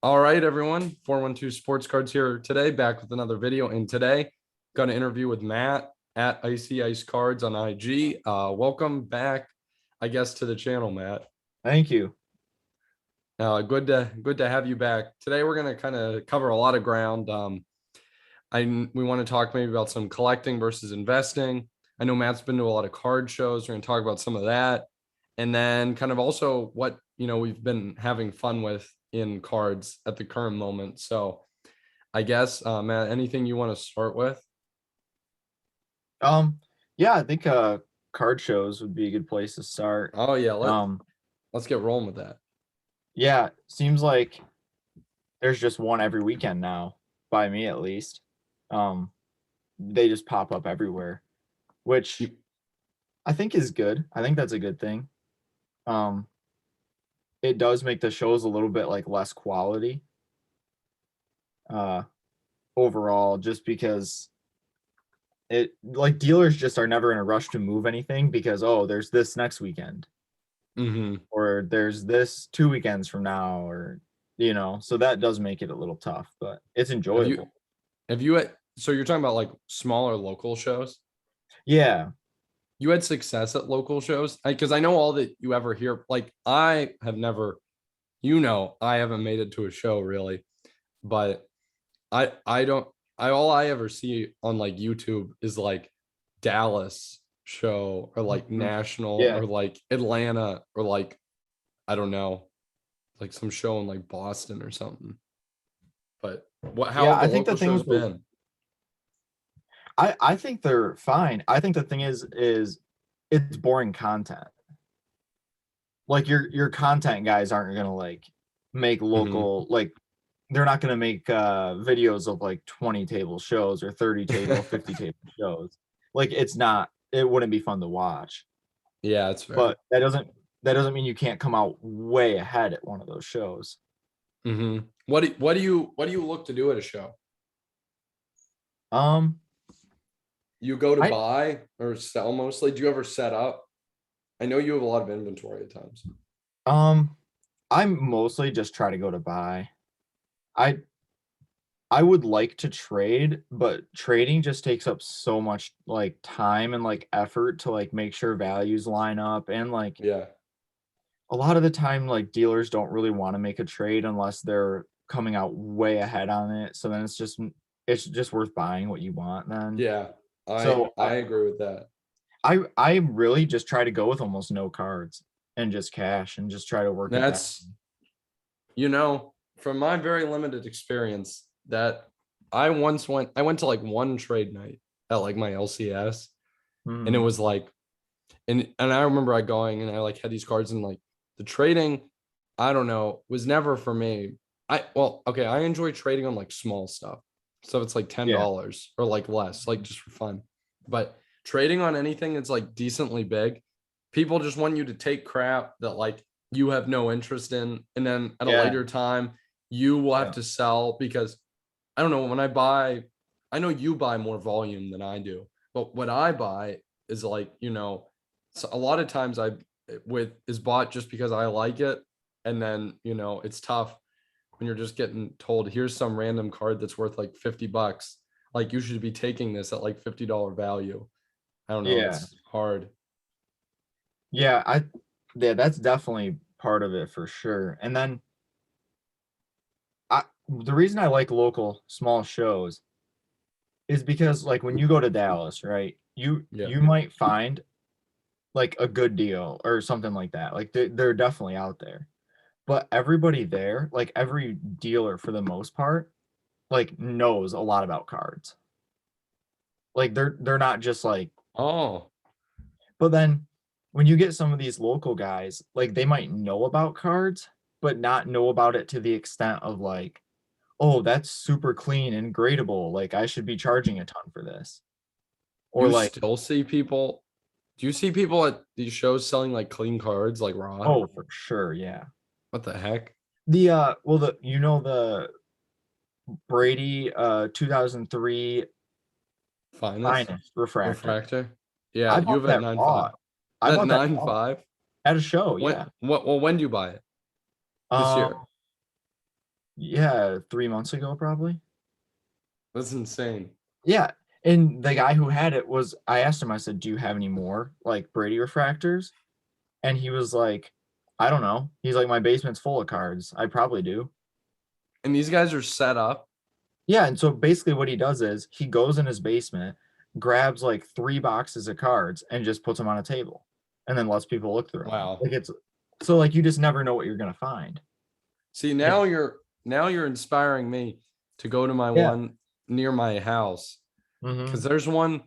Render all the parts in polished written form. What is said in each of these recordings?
All right, everyone. 412 Sports Cards here today, back with another video. And today, going to interview with Matt at Icy Ice Cards on IG. Welcome back, I guess, to the channel, Matt. Thank you. Good to have you back. Today, we're going to kind of cover a lot of ground. We want to talk maybe about some collecting versus investing. I know Matt's been to a lot of card shows. We're going to talk about some of that, and then kind of also what we've been having fun with in cards at the current moment. So I guess Matt, anything you want to start with? Yeah, I think card shows would be a good place to start. Oh yeah, Um, let's get rolling with that. yeah, seems like there's just one every weekend now, by me at least. Um, they just pop up everywhere, which I think is good. I think that's a good thing. Um, it does make the shows a little bit like less quality uh overall, just because it like dealers just are never in a rush to move anything because there's this next weekend. Mm-hmm. Or there's this 2 weekends from now, or so that does make it a little tough, but it's Have you enjoyable. have you had, so you're talking about like smaller local shows? Yeah. You had success at local shows? Because I know all that you ever hear. Like I have never, I haven't made it to a show really, but I don't I all I ever see on like YouTube is like Dallas show or like Mhm. national Yeah. or like Atlanta or like I don't know, like some show in like Boston or something. But how Yeah, have the I think local the thing shows with the been? I think they're fine. I think the thing is it's boring content. Like your content guys aren't gonna like make Mm-hmm. local, like they're not gonna make videos of like 20 table shows or 30 table, 50 table shows. Like it wouldn't be fun to watch. Yeah, it's fair. But that doesn't mean you can't come out way ahead at one of those shows. Mm-hmm. What do you look to do at a show? Um, You go to I buy or sell mostly? Do you ever set up? I know you have a lot of inventory at times. um I'm mostly just try to go to buy. I I would like to trade, but trading just takes up so much like time and like effort to like make sure values line up, and like Yeah. a lot of the time like dealers don't really want to make a trade unless they're coming out way ahead on it. So then it's just worth buying what you want then. Yeah. I So I agree with that. I really just try to go with almost no cards and just cash and just try to work it down. That's, from my very limited experience, that I went to like one trade night at like my LCS, and it Mhm. was like, and I remember I going and I like had these cards, and like the trading, I don't know, was never for me. Okay, I enjoy trading on like small stuff. So it's like ten Yeah. dollars or like less, like just for fun. But trading on anything that's like decently big, people just want you to take crap that like you have no interest in, and then at a Yeah. later time you will have Yeah. to sell because I don't know, when I buy, I know you buy more volume than I do, but what I buy is like, so a lot of times I with is bought just because I like it. And then, it's tough when you're just getting told, here's some random card that's worth like 50 bucks. Like you should be taking this at like $50 value. I don't know. Yeah. It's hard. Yeah, yeah, that's definitely part of it for sure. And then the reason I like local small shows is because like when you go to Dallas, right? You Yeah. you might find like a good deal or something like that. Like they're definitely out there. But everybody there, like every dealer for the most part, like knows a lot about cards. Like they're not just like, Oh, but then when you get some of these local guys, like they might know about cards, but not know about it to the extent of like, oh, that's super clean and gradable. Like I should be charging a ton for this. Or you like, still see people. Do you see people at these shows selling like clean cards, like raw? oh, for sure, yeah. What the heck? The Brady 2003 Finest finest refractor. refractor. Yeah, I you bought have it at that 9.5. raw. I At bought that nine raw five. at a show, When yeah. when do you buy it? This Um, year? Yeah, 3 months ago, probably. That's insane. Yeah. And the guy who had it was, I asked him, I said, do you have any more like Brady refractors? And he was like, I don't know. He's like, my basement's full of cards. I probably do. And these guys are set up. Yeah. And so basically what he does is he goes in his basement, grabs like 3 boxes of cards and just puts them on a table and then lets people look through them. Wow. Like it's so like you just never know what you're gonna find. See, And now you're inspiring me to go to my yeah. one near my house, Mm-hmm. because there's one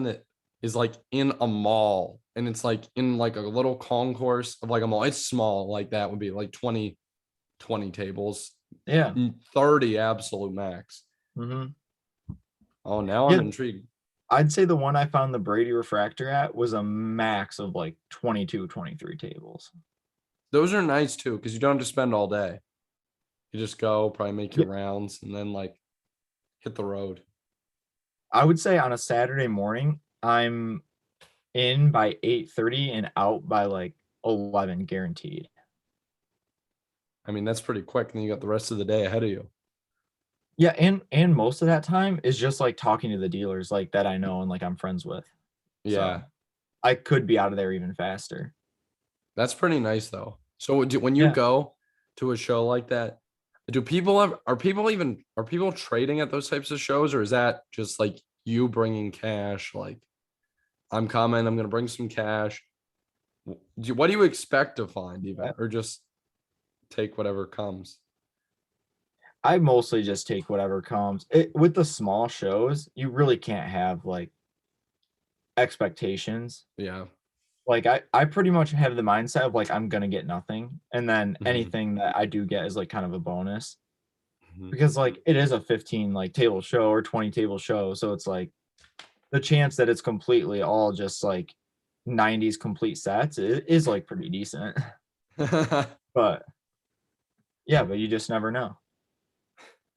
that is like in a mall, and it's like in like a little concourse of like a mall. It's small, like that would be like 20 tables, Yeah. 30 absolute max. Mm-hmm. Oh, now I'm Yeah. intrigued. I'd say the one I found the Brady refractor at was a max of like 22, 23 tables. Those are nice too, because you don't have to spend all day. You just go, probably make your rounds, and then like hit the road. I would say on a Saturday morning, I'm in by 8:30 and out by like 11 guaranteed. I mean, that's pretty quick, and you got the rest of the day ahead of you. Yeah, and most of that time is just like talking to the dealers like that I know and like I'm friends with. So Yeah, I could be out of there even faster. that's pretty nice though. So when you Yeah. go to a show like that, are people trading at those types of shows, or is that just like you bringing cash? Like, I'm coming, I'm gonna bring some cash. What do you expect to find even, or just take whatever comes? I mostly just take whatever comes. With the small shows, you really can't have like expectations. Yeah. Like I pretty much have the mindset of like I'm gonna get nothing, and then Mhm. anything that I do get is like kind of a bonus Mhm. because like it is a 15 like table show or 20 table show, so it's like the chance that it's completely all just like 90s complete sets is like pretty decent. But yeah, but you just never know.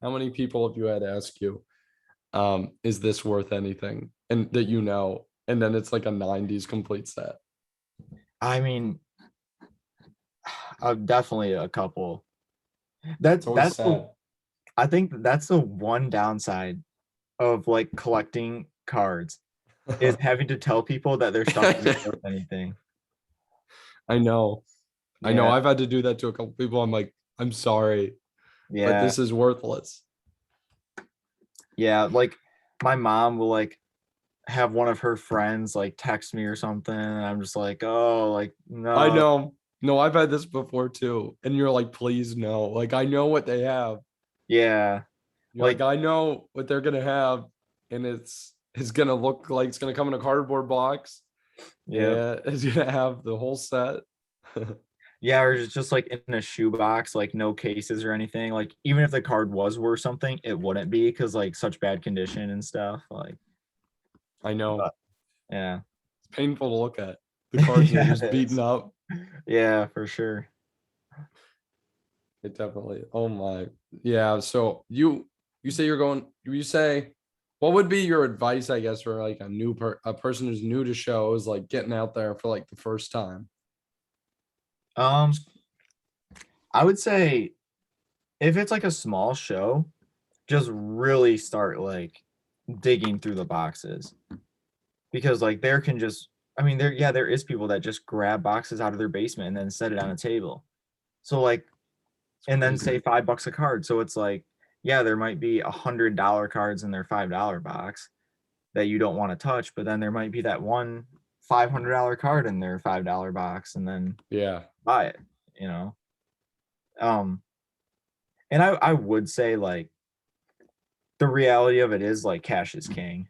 How many people have you had ask you, is this worth anything? And that and then it's like a 90s complete set. I mean, definitely a couple. It's always That's the sad. I think that's the one downside of like collecting cards is having to tell people that their stuff isn't worth anything. I know. I know. Yeah, I've had to do that to a couple people. I'm like, I'm sorry, but yeah, this is worthless. yeah. Like my mom will like have one of her friends like text me or something, and I'm just like, oh, like I no, know. No, I've had this before too. And you're like, please no. Like, I know what they have. yeah, You're like, like I know what they're gonna have, and it's gonna look like it's gonna come in a cardboard box. yeah, Yeah, it's gonna have the whole set. yeah, or it's just like in a shoebox, like no cases or anything. Like even if the card was worth something, it wouldn't be because like such bad condition and stuff. Like, I know. but yeah, It's painful to look at. The cards are yeah, just it beaten is. up. Yeah, for sure. It definitely. Oh my. Yeah. So you say you're going. You say, what would be your advice? I guess for like a person who's new to shows, like getting out there for like the first time. Um, I would say if it's like a small show, just really start like digging through the boxes because like there can just I mean there is people that just grab boxes out of their basement and then set it on a table. So like It's and then crazy. say $5 a card. So it's like yeah, there might be $100 cards in their $5 box that you don't want to touch, but then there might be that one $500 card in their $5 box and then Yeah. buy it, you know. Um and I would say like the reality of it is like cash is king.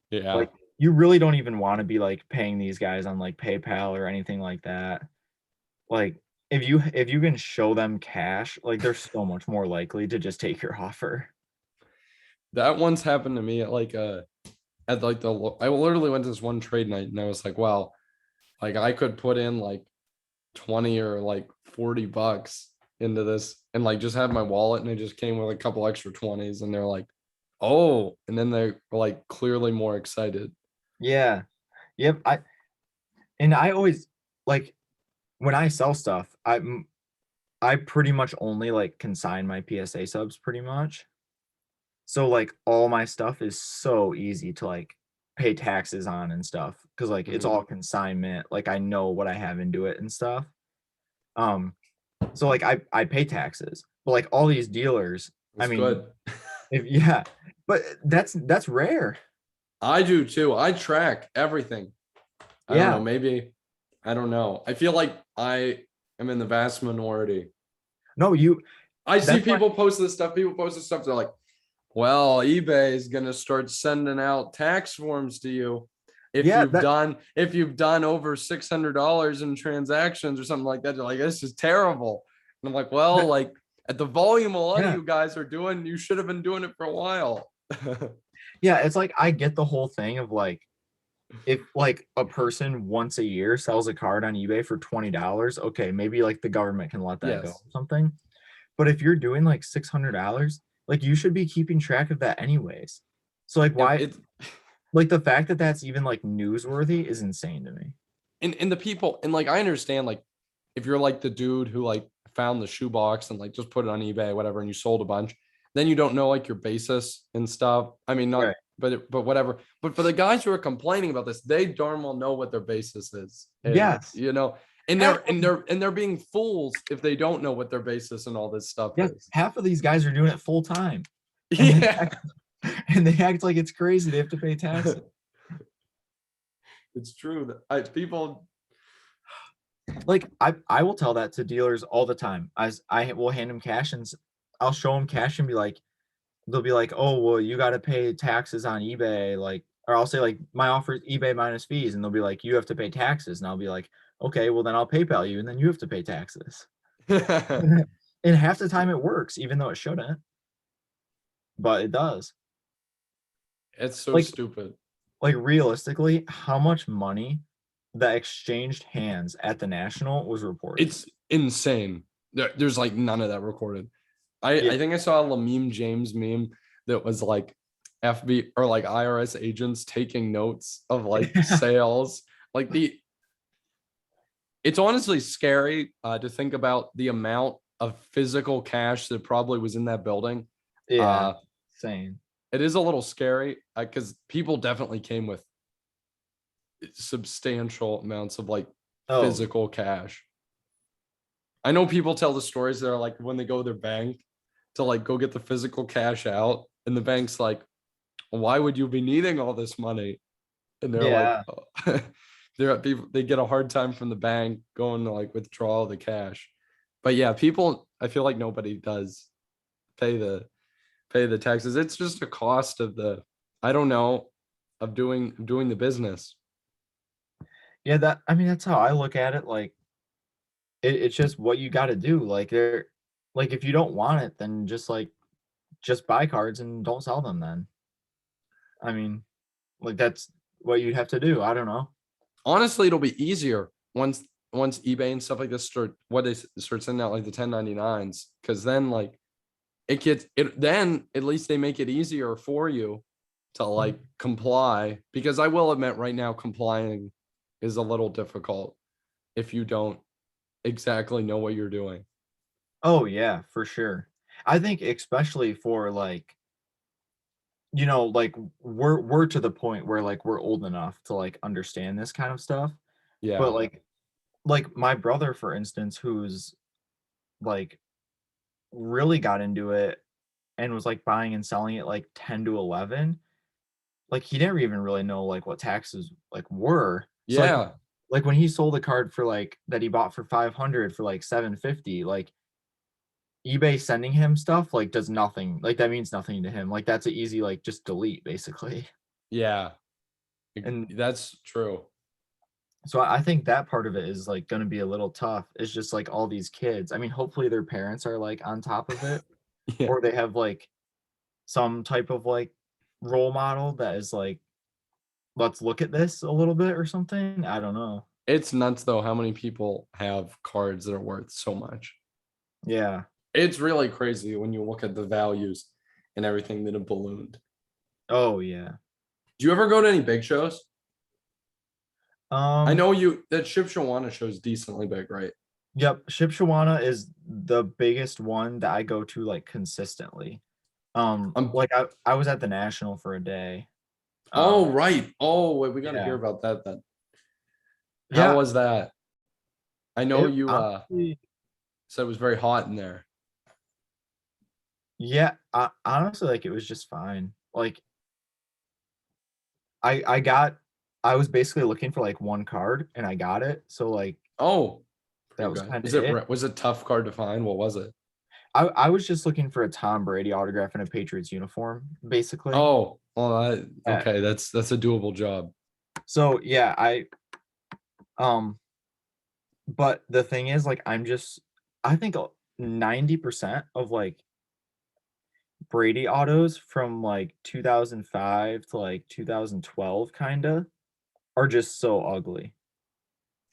Yeah. Like you really don't even want to be like paying these guys on like PayPal or anything like that. Like if you can show them cash, like they're so much more likely to just take your offer. That once happened to me at like I literally went to this one trade night, and I was like, wow, like I could put in like 20 or like $40 into this and like just have my wallet, and it just came with a couple extra 20s, and they're like, oh, and then they were like clearly more excited. Yeah. Yep. I always like when I sell stuff, I pretty much only like consign my PSA subs pretty much. So like all my stuff is so easy to like pay taxes on and stuff because like it's Mhm. all consignment. Like I know what I have into it and stuff. Um, so like I pay taxes, but like all these dealers, I It's mean, good. if yeah, but that's rare. I do too. I track everything. I don't know. Yeah. Maybe I don't know. I feel like I am in the vast minority. No, you I see that's why people post this stuff. People post this stuff. They're like, well, eBay is gonna start sending out tax forms to you yeah, if you've done over $600 in transactions or something like that. They're like, this is terrible. And I'm like, well, that like at the volume a lot of yeah. you guys are doing, you should have been doing it for a while. Yeah, it's like I get the whole thing of like if like a person once a year sells a card on eBay for $20, okay, maybe like the government can let that go Yes. or something. But if you're doing like $600, like you should be keeping track of that anyways. So like Yep. why like the fact that that's even like newsworthy is insane to me. And the people and like I understand like if you're like the dude who like found the shoebox and like just put it on eBay whatever and you sold a bunch, then you don't know like your basis and stuff. I mean not Right. but whatever. But for the guys who are complaining about this, they darn well know what their basis is. And Yes. you know, and Half they're of, and they're and they're being fools if they don't know what their basis and all this stuff yes, is. half of these guys are doing it full time. And they Yeah. act, and they act like it's crazy they have to pay taxes. It's true that people Like I will tell that to dealers all the time. As I will hand them cash and I'll show them cash and be like, they'll be like, oh well, you got to pay taxes on eBay, like, or I'll say like my offer is eBay minus fees, and they'll be like, you have to pay taxes, and I'll be like, okay, well then I'll PayPal you, and then you have to pay taxes. And half the time it works, even though it shouldn't, but it does. it's so Like stupid. like realistically, how much money that exchanged hands at the National was reported? It's insane. There's like none of that recorded. Yeah. I think I saw a Lameme James meme that was like FB or like IRS agents taking notes of like sales. Like it's honestly scary to think about the amount of physical cash that probably was in that building. Yeah. Uh, Insane. it is a little scary because people definitely came with substantial amounts of like Oh, physical cash. I know people tell the stories that are like when they go to their bank to like go get the physical cash out, and the bank's like, why would you be needing all this money? And they're like, yeah. oh. They're people they get a hard time from the bank going to like withdraw the cash. But yeah, people I feel like nobody does pay the taxes. It's just a cost of the I don't know of doing the business. Yeah, that I mean that's how I look at it. Like it's just what you got to do. Like they're like if you don't want it, then just buy cards and don't sell them. Then I mean, like that's what you'd have to do. I don't know. Honestly, it'll be easier once eBay and stuff like this start sending out like the 1099s because then like it gets it then at least they make it easier for you to like comply because I will admit right now complying is a little difficult if you don't exactly know what you're doing. Oh yeah, for sure. I think especially for like like we're to the point where like we're old enough to like understand this kind of stuff. But Yeah. like my brother, for instance, who's like really got into it and was like buying and selling it like 10 to 11, like he never even really know like what taxes like were. So Yeah. like when he sold a card for like that he bought for 500 for like 750, like eBay sending him stuff like does nothing. Like that means nothing to him. Like that's an easy like just delete basically. Yeah. And That's true. so I think that part of it is like going to be a little tough. It's just like all these kids. I mean, hopefully their parents are like on top of it Yeah. or they have like some type of like role model that is like, let's look at this a little bit or something. I don't know. It's nuts though how many people have cards that are worth so much. Yeah. It's really crazy when you look at the values and everything that have ballooned. Oh yeah. Do you ever go to any big shows? I Um, know you that Ship Shawana show is decently big, right? Yep, Shipshawana is the biggest one that I go to like consistently. I'm Like I was at the National for a day. oh right. Oh wait, we got to hear Yeah. about that then. How Yeah, was that? I know it you honestly, said it was very hot in there. yeah, honestly, like it was just fine. Like I got I was basically looking for like one card and I got it. So like Oh, that pretty was good. kind of it. Was it tough card to find? What was it? I was just looking for a Tom Brady autograph in a Patriots uniform, basically. Oh, well, Yeah. okay, that's a doable job. So yeah, but the thing is, like, I think 90% of like Brady autos from like 2005 to like 2012 kinda are just so ugly. Like,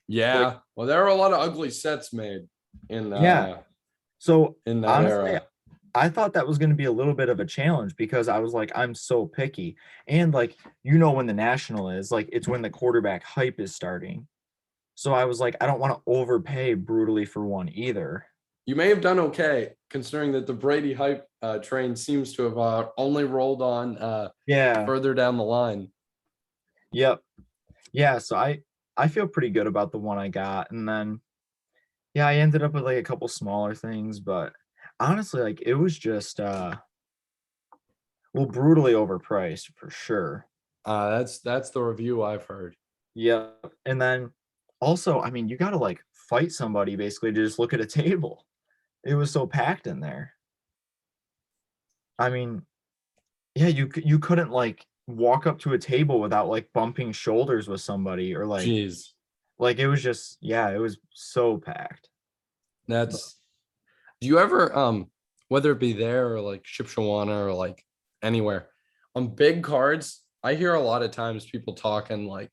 Yeah. Well, there are a lot of ugly sets made in yeah. uh So in that honestly, era. I thought that was gonna be a little bit of a challenge because I was like, I'm so picky. And like, you know when the national is, like it's when the quarterback hype is starting. So I was like, I don't want to overpay brutally for one either. You may have done okay considering that the Brady hype train seems to have only rolled on Yeah. further down the line. Yep. Yeah. So I feel pretty good about the one I got. And then yeah, I ended up with like a couple smaller things, but honestly, like it was just well brutally overpriced for sure. That's the review I've heard. Yep. And then also, I mean, you gotta like fight somebody basically to just look at a table. It was so packed in there. I mean, yeah, you couldn't like walk up to a table without like bumping shoulders with somebody or Jeez, like it was just yeah, it was so packed. But, that's. Do you ever whether it be there or like Shipshawana or like anywhere on big cards? I hear a lot of times people talking like,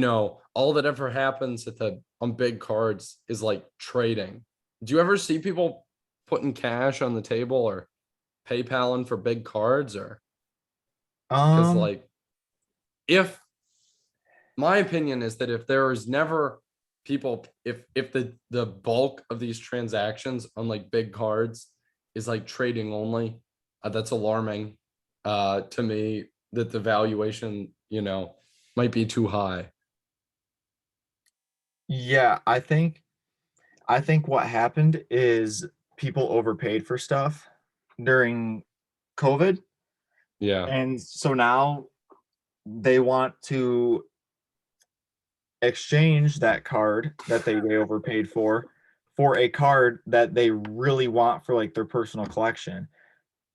all that ever happens at the on big cards is like trading. Do you ever see people putting cash on the table or PayPaling for big cards or because um, like if my opinion is that if there is never people if the bulk of these transactions on like big cards is like trading only, that's alarming to me that the valuation might be too high. yeah, I think what happened is people overpaid for stuff during COVID, Yeah. and so now they want to exchange that card that they overpaid for a card that they really want for like their personal collection,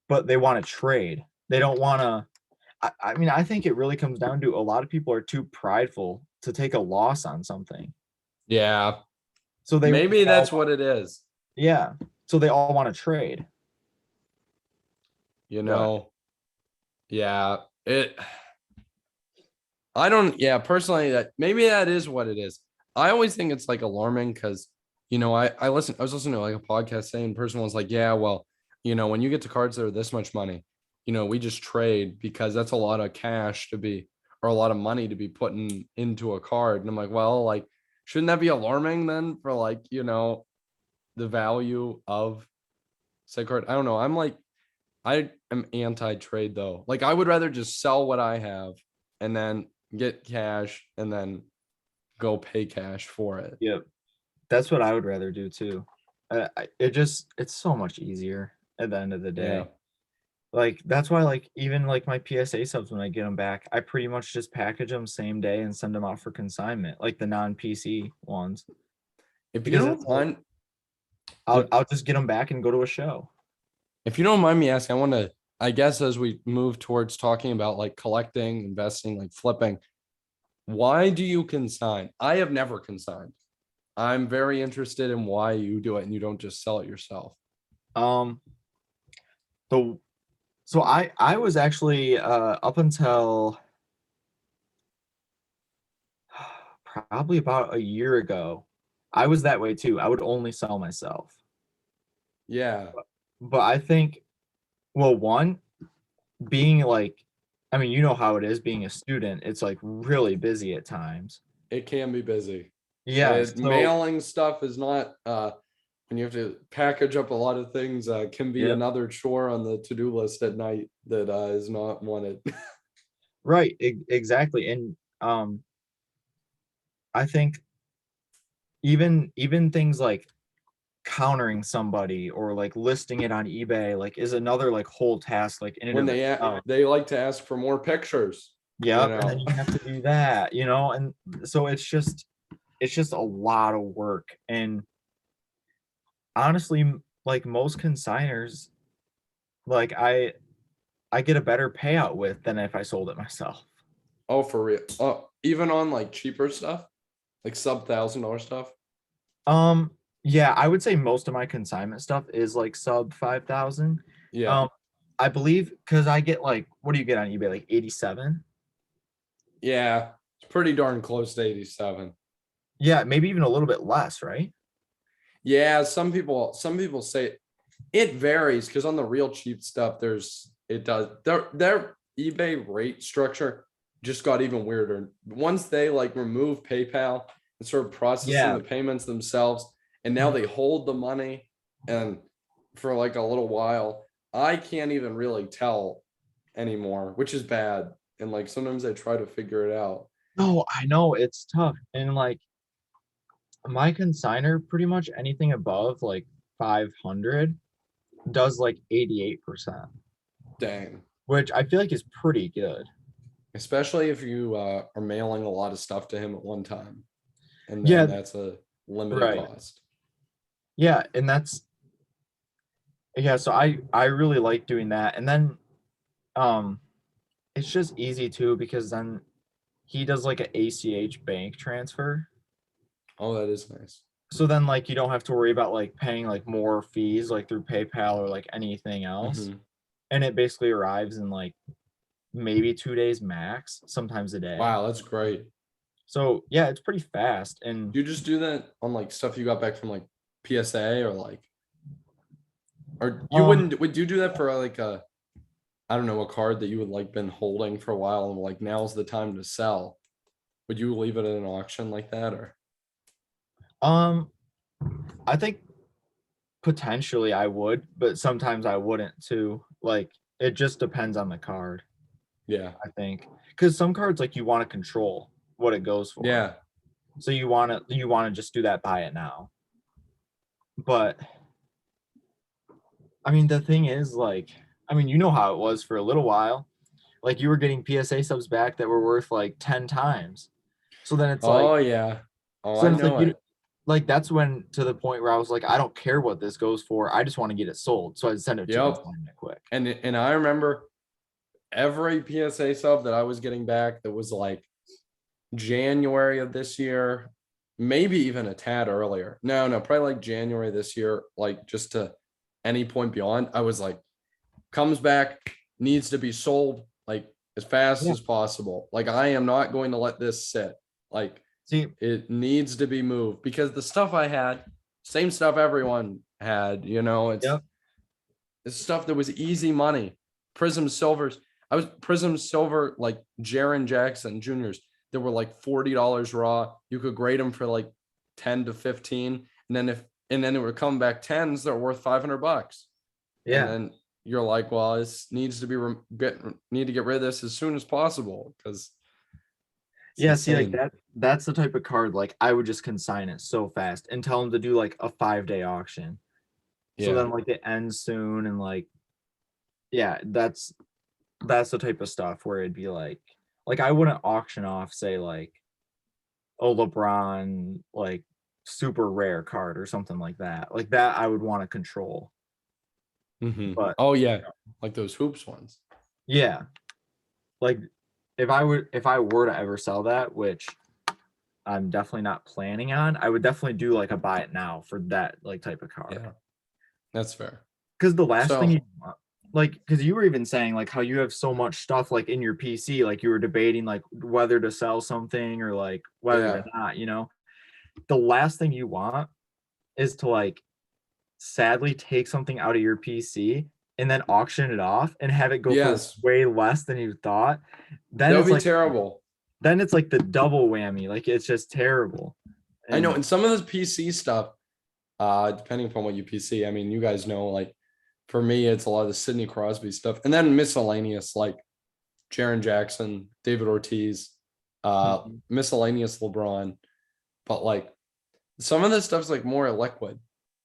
but they want to trade. They don't want to. I mean, I think it really comes down to a lot of people are too prideful to take a loss on something. Yeah, So they maybe all that's what it is. yeah. So they all want to trade. you But know yeah, it I don't, yeah, personally, that maybe that is what it is. I always think it's like alarming because, I was listening to like a podcast saying person was like, yeah, well, when you get to cards that are this much money, we just trade because that's a lot of cash to be, or a lot of money to be putting into a card. And I'm like, well, like, shouldn't that be alarming then for like, the value of said card? I don't know. I am anti-trade though. Like I would rather just sell what I have and then get cash and then go pay cash for it. yeah, that's what I would rather do too. It's so much easier at the end of the Yeah. day. Like that's why like even like my PSA subs when I get them back, I pretty much just package them same day and send them out for consignment, like the non-PC ones, If you because it's don't like mind, I'll just get them back and go to a show. if you don't mind me asking, I want to, I guess as we move towards talking about like collecting, investing, like flipping, why do you consign? I have never consigned. I'm very interested in why you do it and you don't just sell it yourself. Um, the so I was actually up until probably about a year ago, I was that way too. I would only sell myself. Yeah, But I think, well, one, being like, I mean, you know how it is being a student, it's like really busy at times. it can be busy. Yeah. So Mailing stuff is not when you have to package up a lot of things, can be yeah. another chore on the to-do list at night that is not wanted. Right. Exactly. And I think even things like countering somebody or like listing it on eBay like is another like whole task like in and When of they itself. they like to ask for more pictures, you Yep. And then know. you have to do that, and so it's just a lot of work. And honestly, like most consigners, like I get a better payout with than if I sold it myself. Oh, for real. Oh, even on like cheaper stuff, like sub $1,000 stuff. Um, yeah, I would say most of my consignment stuff is like sub 5,000. Yeah. Um, I believe because I get like, what do you get on eBay? Like 87? Yeah. It's pretty darn close to 87. Yeah, maybe even a little bit less, right? Yeah, some people say it varies because on the real cheap stuff, their eBay rate structure just got even weirder. Once they like remove PayPal and start processing Yeah. the payments themselves, and now Mhm. they hold the money and for like a little while, I can't even really tell anymore, which is bad. And like sometimes I try to figure it out. No, I know it's tough. And like my consigner, pretty much anything above like 500 does like 88%, Dang. which I feel like is pretty good. Especially if you are mailing a lot of stuff to him at one time. And then Yeah, that's a limited right. cost. Yeah, and that's yeah, so I really like doing that. And then um it's just easy too because then he does like a ACH bank transfer. Oh, that is nice. So then like you don't have to worry about like paying like more fees like through PayPal or like anything else. Hmm. And it basically arrives in like maybe 2 days max, sometimes a day. Wow, that's great. So yeah, it's pretty fast. And Do you just do that on like stuff you got back from like PSA or like, or you um wouldn't, would you do that for like a, I don't know, a card that you would like been holding for a while and like now's the time to sell? Would you leave it at an auction like that or? um I think potentially I would, but sometimes I wouldn't too. Like it just depends on the card, Yeah. I think. Because some cards like you want to control what it goes for. Yeah. So you want to just do that buy it now. But I mean the thing is like I mean you know how it was for a little while. Like you were getting PSA subs back that were worth like 10 times. So then it's like Oh, yeah. Oh, so I then it's like know you it. like that's when to the point where I was like I don't care what this goes for. I just want to get it sold. So I'd send it to Yep. consignment quick. And I remember every PSA sub that I was getting back that was like January of this year, maybe even a tad earlier. No, probably like January this year, like just to any point beyond. I was like, comes back, needs to be sold like as fast Yeah. as possible. Like I am not going to let this sit. Like See, it needs to be moved because the stuff I had, same stuff everyone had, yep. it's stuff that was easy money. Prism Silvers. I was Prism Silver like Jaron Jackson Juniors. They were like $40 raw. You could grade them for like 10 to 15. And then it would come back tens that are worth $500. And Yeah. then you're like, well, this needs to be need to get rid of this as soon as possible because it's Yeah, see, like insane. that's the type of card like I would just consign it so fast and tell them to do like a 5 day auction. So Yeah. then like it ends soon and like yeah, that's the type of stuff where it'd be like I wouldn't auction off, say like a LeBron like super rare card or something like that. Like that I would want to control. Mhm. But Oh yeah, like those hoops ones. yeah, like if I were to ever sell that, which I'm definitely not planning on, I would definitely do like a buy it now for that like type of card. Yeah, that's fair. Because the last thing you So want, like, because you were even saying like how you have so much stuff like in your PC, like you were debating like whether to sell something or like whether to yeah, not. The last thing you want is to like sadly take something out of your PC and then auction it off and have it go for yes, way less than you thought. Then that would it's be like terrible. then it's like the double whammy. Like it's just terrible. I know, And and some of the PC stuff, depending upon what you PC, I mean, you guys know, like for me, it's a lot of the Sidney Crosby stuff, and then miscellaneous like Jaren Jackson, David Ortiz, Mhm. miscellaneous LeBron, but like some of this stuff's like more liquid.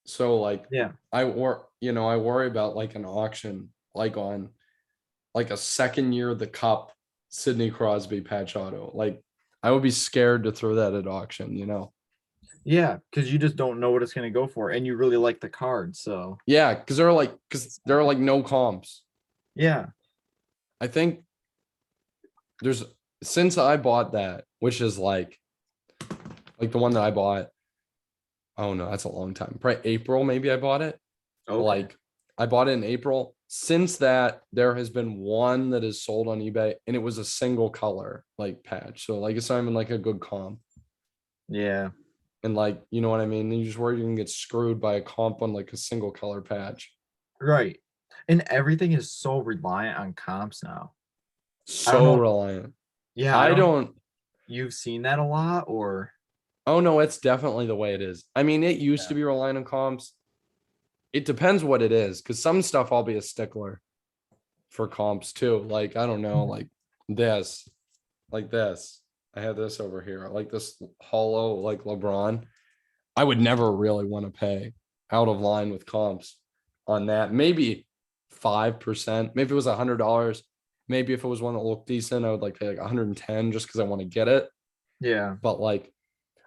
So like yeah, I worry about like an auction, like on like a second year of the cup, Sidney Crosby patch auto. Like I would be scared to throw that at auction, you know? yeah, because you just don't know what it's gonna go for, and you really like the card, so Yeah, because there are like no comps. yeah. I think there's since I bought that, which is like the one that I bought. Oh no, that's a long time. Probably April, maybe I bought it. Okay. Like I bought it in April. Since that, there has been one that is sold on eBay, and it was a single color like patch. So like it's not even like a good comp. Yeah. And like, you know what I mean? You just worry you're gonna get screwed by a comp on like a single color patch. Right. And everything is so reliant on comps now. I don't So know. reliant. Yeah, I I don't know don't. if you've seen that a lot or Oh no, it's definitely the way it is. I mean, it used to yeah. be reliant on comps. It depends what it is, because some stuff I'll be a stickler for comps too. Like, I don't know, Mhm. like this, like this. I have this over here. I like this hollow, like LeBron. I would never really want to pay out of line with comps on that. Maybe 5%. Maybe it was $100. Maybe if it was one that looked decent, I would like pay like 110 just because I want to get it. Yeah. But like,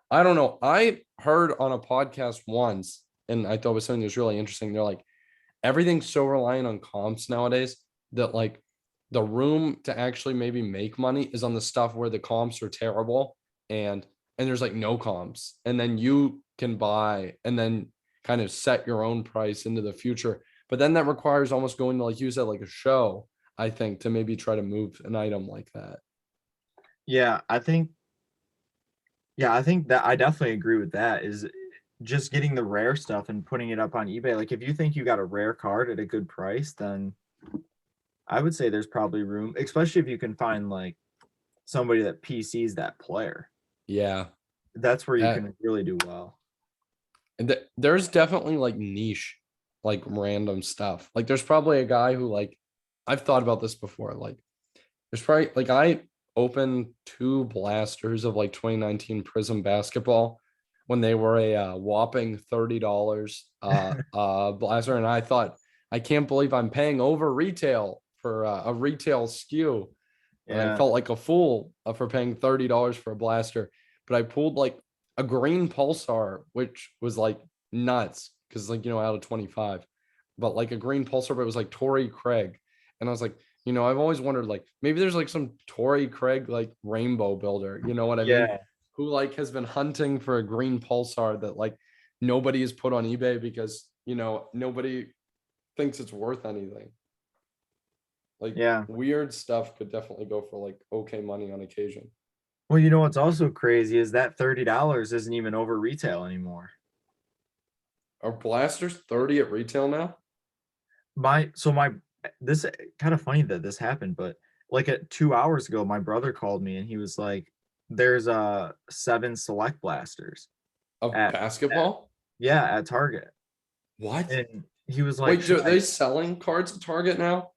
I don't know. I heard on a podcast once, and I thought it was something that was really interesting. They're like, everything's so reliant on comps nowadays that like the room to actually maybe make money is on the stuff where the comps are terrible and there's like no comps, and then you can buy and then kind of set your own price into the future. But then that requires almost going to, like you said, like a show, I think, to maybe try to move an item like that. Yeah, I think that I definitely agree with that is just getting the rare stuff and putting it up on eBay. Like if you think you got a rare card at a good price, then I would say there's probably room, especially if you can find like somebody that PCs that player. Yeah, That's where you that can really do well. and there's definitely like niche, like random stuff. Like there's probably a guy who like I've thought about this before. Like there's probably like I opened two blasters of like 2019 Prism basketball when they were a whopping $30 blaster, and I thought I can't believe I'm paying over retail for a retail SKU, and I Yeah. felt like a fool for paying $30 for a blaster. But I pulled like a green pulsar, which was like nuts because like out of 25, but like a green pulsar, but it was like Torrey Craig, and I was like, I've always wondered like maybe there's like some Torrey Craig like rainbow builder, you know what I mean? Yeah. Who like has been hunting for a green pulsar that like nobody has put on eBay because nobody thinks it's worth anything. Like Yeah. weird stuff could definitely go for like okay money on occasion. Well, you know what's also crazy is that $30 isn't even over retail anymore. Are blasters 30 at retail now? My this kind of funny that this happened, but like at 2 hours ago, my brother called me and he was like, "There's 7 select blasters Of at basketball? yeah at Target," What? and he was like, Wait, "Should are I?" they selling cards at Target now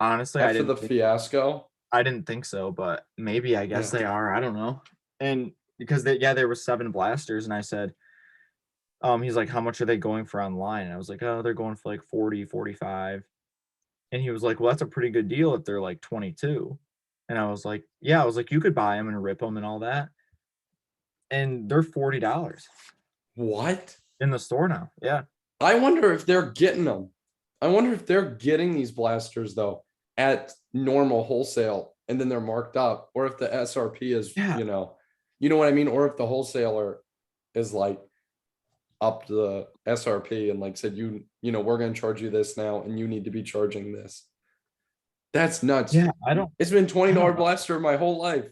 Honestly, after the fiasco? I didn't think so, but maybe I guess Yeah. they are. I don't know. And because there were 7 blasters, and I said, he's like, "How much are they going for online?" And I was like, "Oh, they're going for like 40, 45." And he was like, "Well, that's a pretty good deal if they're like 22." And I was like, "Yeah," I was like, "You could buy them and rip them and all that." And they're $40 What? in the store now. Yeah. I wonder if they're getting them. I wonder if they're getting these blasters though at normal wholesale and then they're marked up, or if the SRP is, Yeah. you know what I mean? Or if the wholesaler is like up the SRP and like said, we're going to charge you this now and you need to be charging this. That's nuts. Yeah. It's been I $20 don't know. blaster my whole life.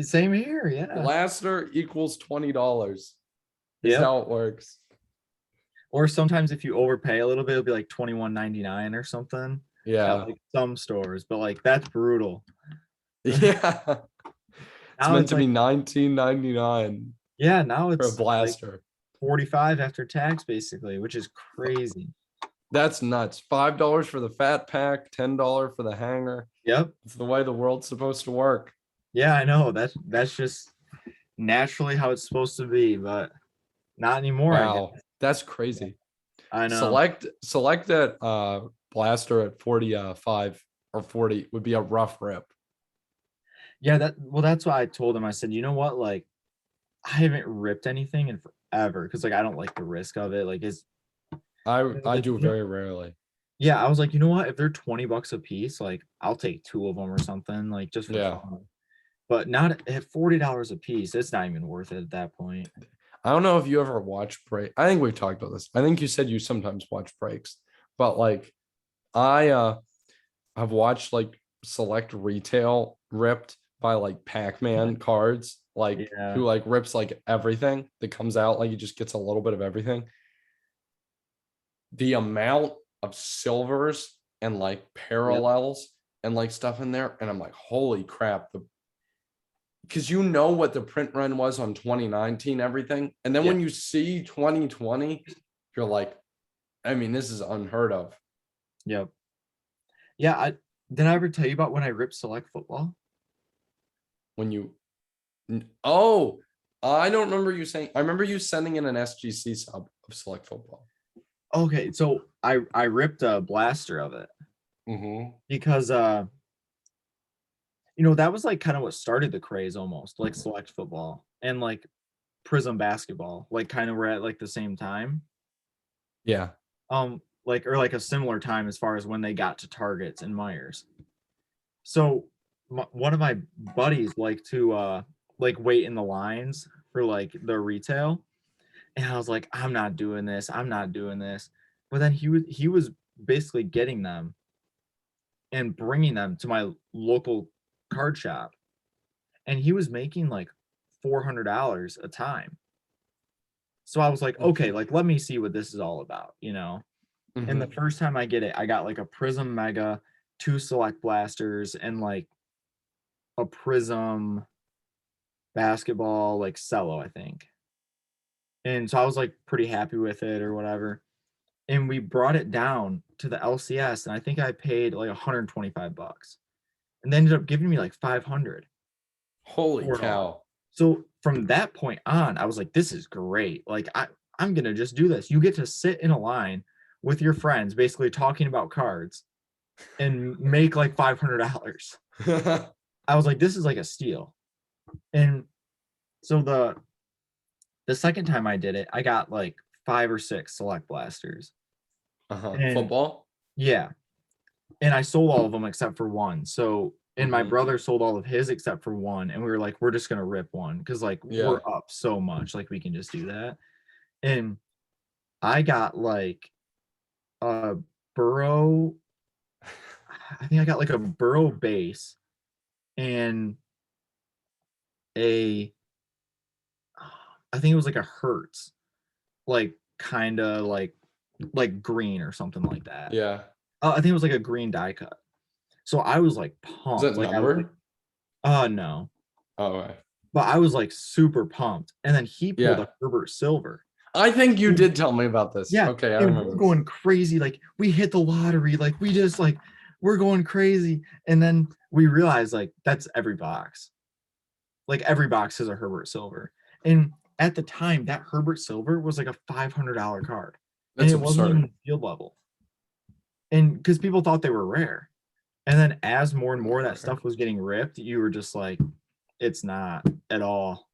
Same here. Yeah. Blaster equals $20 is Yep. how it works. Or sometimes if you overpay a little bit, it'll be like 21.99 or something at Yeah. like some stores, but like that's brutal. Yeah. It's Now meant it's to be like, 19.99 yeah, now for a it's like blaster. 45 after tax, basically, which is crazy. That's nuts. $5 for the fat pack, $10 for the hanger. Yep. It's the way the world's supposed to work. Yeah, I know. That's just naturally how it's supposed to be, but not anymore, I guess. Wow, that's crazy. I know. Select that blaster at 45 or 40 would be a rough rip. Yeah, that's why I told him. I said, you know what? Like, I haven't ripped anything in forever because like I don't like the risk of it. Like it's I like do very rarely. yeah, I was like, you know what? If they're $20 a piece, like I'll take two of them or something, like just for Yeah. fun. But not at $40 a piece, it's not even worth it at that point. I don't know if you ever watch break. I think we've talked about this. I think you said you sometimes watch breaks, but like I have watched like select retail ripped by like Pac-Man cards, like Yeah. who like rips like everything that comes out, like he just gets a little bit of everything. The amount of silvers and like Yep. parallels and like stuff in there, and I'm like, holy crap, the because you know what the print run was on 2019, everything. And then Yeah. when you see 2020, you're like, I mean, this is unheard of. Yep. Yeah, I did I ever tell you about when I ripped select football? When you, oh, I don't remember you saying, I remember you sending in an SGC sub of select football. Okay, so I ripped a blaster of it Mm-hmm. because that was like kind of what started the craze almost, like select football and like prism basketball, like kind of were at like the same time. Yeah. Like or like a similar time as far as when they got to Targets and Myers. So one of my buddies like to like wait in the lines for like the retail, and I was like, I'm not doing this. I'm not doing this. But then he was basically getting them and bringing them to my local card shop, and he was making like $400 a time. So I was like, okay, like let me see what this is all about. And the Mm-hmm. first time I get it, I got like a Prism Mega, two Select Blasters, and like a Prism basketball, like cello, I think. And so I was like pretty happy with it or whatever. And we brought it down to the LCS, and I think I paid like 125 bucks. And they ended up giving me like 500 Holy for it all. cow. So from that point on, I was like, this is great. Like I'm gonna just do this. You get to sit in a line with your friends, basically talking about cards and make like $500. I was like, this is like a steal. And so the second time I did it, I got like 5 or 6 select blasters. Uh-huh. And Football. yeah, and I sold all of them except for one. So and my Mm-hmm. brother sold all of his except for one, and we were like, we're just gonna rip one because like we're Yeah. up so much, like we can just do that. And I got like a Burrow. I think I got like a Burrow base and a I think it was like a Hertz, like kind of like green or something like that. Yeah. I think it was like a green die cut. So I was like Is that pumped. Like I was like, numbered? oh no. Oh, right. But I was like super pumped. And then he pulled Yeah. a Herbert Silver. I think you And did tell me about this. yeah, Okay, I and we're remember this. going crazy. Like we hit the lottery. Like we just like we're going crazy. And then we realized like that's every box. Like every box is a Herbert Silver. And at the time, that Herbert Silver was like a $500 card. And That's it wasn't absurd. even field level. And because people thought they were rare. And then as more and more of that stuff was getting ripped, you were just like, it's not at all.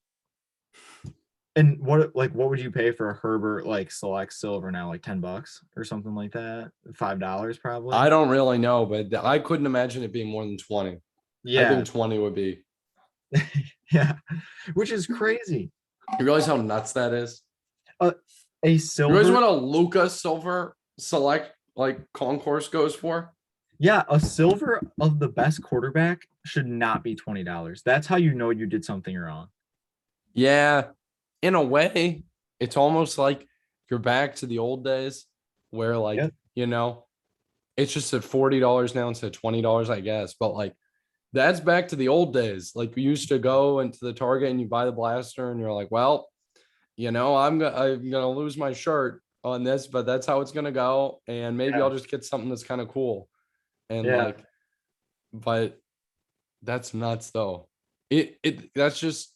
And what would you pay for a Herbert like select silver now? Like $10 or something like that? $5 I probably. don't really know, but I couldn't imagine it being more than 20. I Yeah. think 20 would be. Yeah. Which is crazy. You realize how nuts that is? Uh, a You realize silver, what a Luca Silver select like concourse goes for? yeah, a silver of the best quarterback should not be $20. That's how you know you did something wrong. Yeah, in a way, it's almost like you're back to the old days where Yeah. like, it's just at $40 now instead of $20, I guess. But like That's back to the old days. Like we used to go into the Target and you buy the blaster and you're like, well, I'm gonna lose my shirt on this, but that's how it's gonna go. And maybe Yeah. I'll just get something that's kind of cool. And Yeah. like, but that's nuts though. It that's just,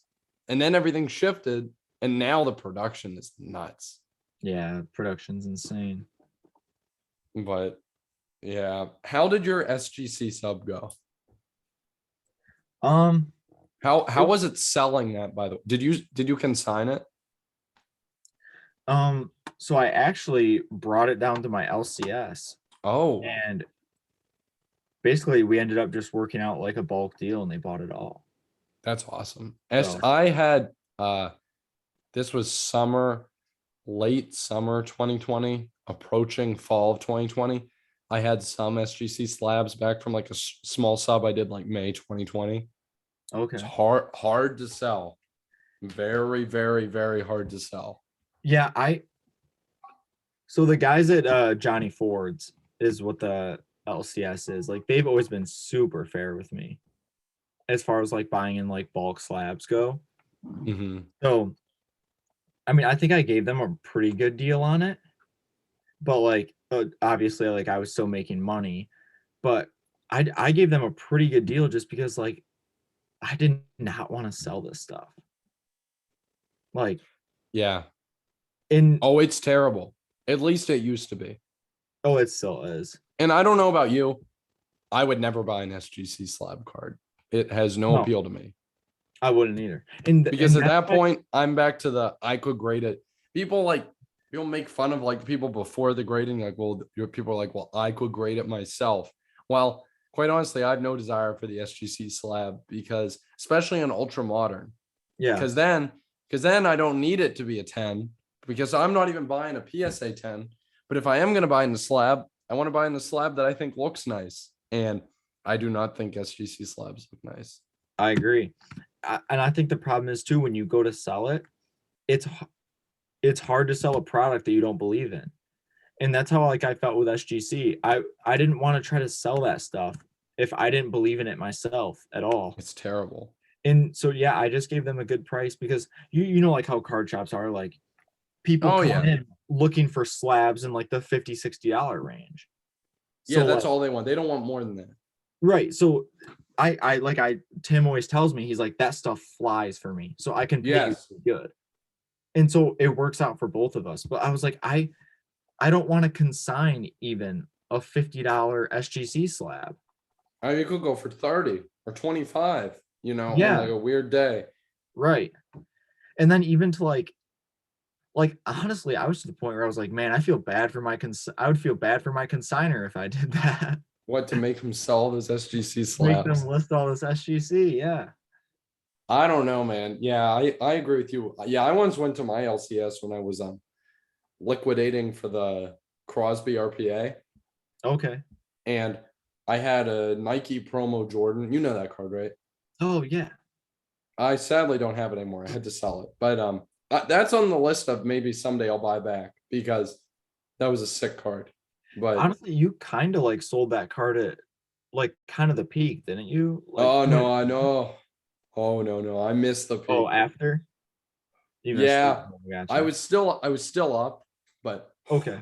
and then everything shifted and now the production is nuts. Yeah. Production's insane. But yeah. How did your SGC sub go? Um, How it- was it selling that, by the way? Did you consign it? so I actually brought it down to my LCS, Oh, and basically we ended up just working out like a bulk deal, and they bought it all. that's awesome. So I had this was late summer 2020, approaching fall of 2020. I had some SGC slabs back from like a small sub I did like May 2020. It's okay. hard to sell. Very, very, very hard to sell. Yeah, so the guys at Johnny Ford's is what the LCS is. Like they've always been super fair with me as far as like buying in like bulk slabs go. Hmm. So I mean, I think I gave them a pretty good deal on it, but like obviously like I was still making money, but I gave them a pretty good deal just because like I did not want to sell this stuff. Like Yeah. in Oh, it's terrible. At least it used to be. oh, it still is. And I don't know about you. I would never buy an SGC slab card. It has no No, appeal to me. I wouldn't either. Because And at that's that why, point, I'm back to the I could grade it. People make fun of like people before the grading, like, well, people are like, well, I could grade it myself. Well, quite honestly, I have no desire for the SGC slab because, especially in ultra modern, yeah, because then I don't need it to be a 10 because I'm not even buying a PSA 10. But if I am going to buy in the slab, I want to buy in the slab that I think looks nice. And I do not think SGC slabs look nice. I agree. And I think the problem is too when you go to sell it, it's it's hard to sell a product that you don't believe in. And that's how like I felt with SGC. I didn't want to try to sell that stuff if I didn't believe in it myself at all. It's terrible. And so yeah, I just gave them a good price because you know like how card shops are, like people Oh, come yeah. in looking for slabs in like the $50-$60 range. Yeah, So that's like all they want. They don't want more than that. right. So I Tim always tells me, he's like, that stuff flies for me. So I can pay you Yes. good. And so it works out for both of us. But I was like, I don't want to consign even a $50 SGC slab. I mean, you could go for 30 or 25, on like Yeah, a weird day. right. And then even to like honestly, I was to the point where I was like, man, I feel bad for I would feel bad for my consigner if I did that. What, to make them sell those SGC Make them slabs? list all this SGC. Yeah. I don't know, man. Yeah, I agree with you. Yeah, I once went to my LCS when I was liquidating for the Crosby RPA, Okay. and I had a Nike promo Jordan. You know that card, right? Oh yeah. I sadly don't have it anymore. I had to sell it, but that's on the list of maybe someday I'll buy back because that was a sick card. But Honestly, you kind of like sold that card at like kind of the peak, didn't you? Like oh no, no, I know. Oh no, I missed the oh, peak. after you missed it. Yeah, Oh, I gotcha. was still up, but Okay.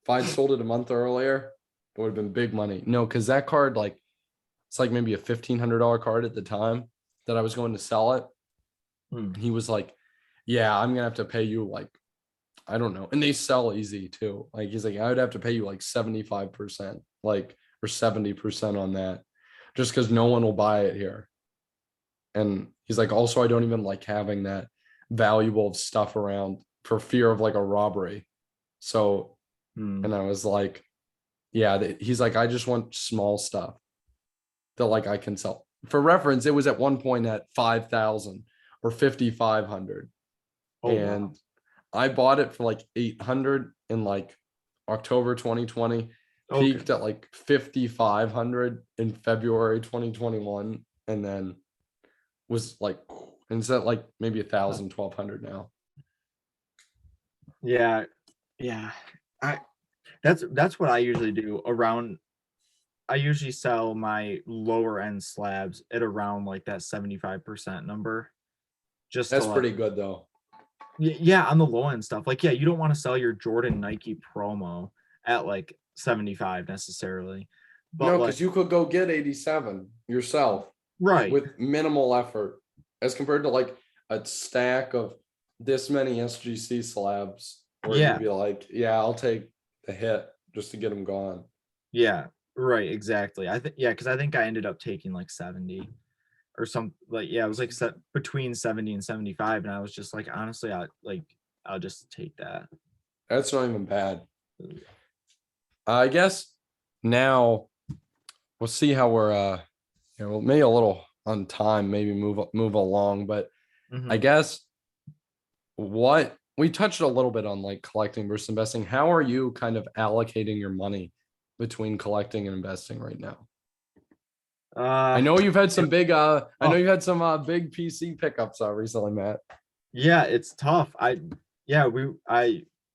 if I'd sold it a month earlier, it would have been big money. No, because that card, like, it's like maybe a $1,500 card at the time that I was going to sell it. Hmm. And he was like, yeah, I'm gonna have to pay you like, I don't know. And they sell easy too. Like he's like, I would have to pay you like 75%, like, or 70% on that, just because no one will buy it here. And he's like, also, I don't even like having that valuable stuff around for fear of like a robbery. So, Hmm. and I was like, yeah, he's like, I just want small stuff that like I can sell. For reference, it was at one point at 5,000 or 5,500. Oh wow. And I bought it for like 800 in like October 2020, Okay. peaked at like 5,500 in February 2021, and then was like, and it's at like maybe 1,000, 1,200 now. Yeah. Yeah. I that's what I usually do around. I usually sell my lower end slabs at around like that 75% number, just to That's like pretty good though. yeah, on the low end stuff. Like, yeah, you don't want to sell your Jordan Nike promo at like 75 necessarily. But No, like, because you could go get 87 yourself right. with minimal effort as compared to like a stack of this many SGC slabs where you'd Yeah. be like, yeah, I'll take the hit just to get them gone. Yeah. Right. Exactly. I think, yeah, because I think I ended up taking like 70 or some, like, yeah, it was like set between 70 and 75. And I was just like, honestly, I'll just take that. That's not even bad. I guess now we'll see how we're maybe a little on time, maybe move along, but I Mhm. guess what we touched a little bit on like collecting versus investing. How are you kind of allocating your money between collecting and investing right now? I Uh, know you've had some it's big I know tough. you had some big PC pickups recently, Matt. Yeah, it's tough. Yeah,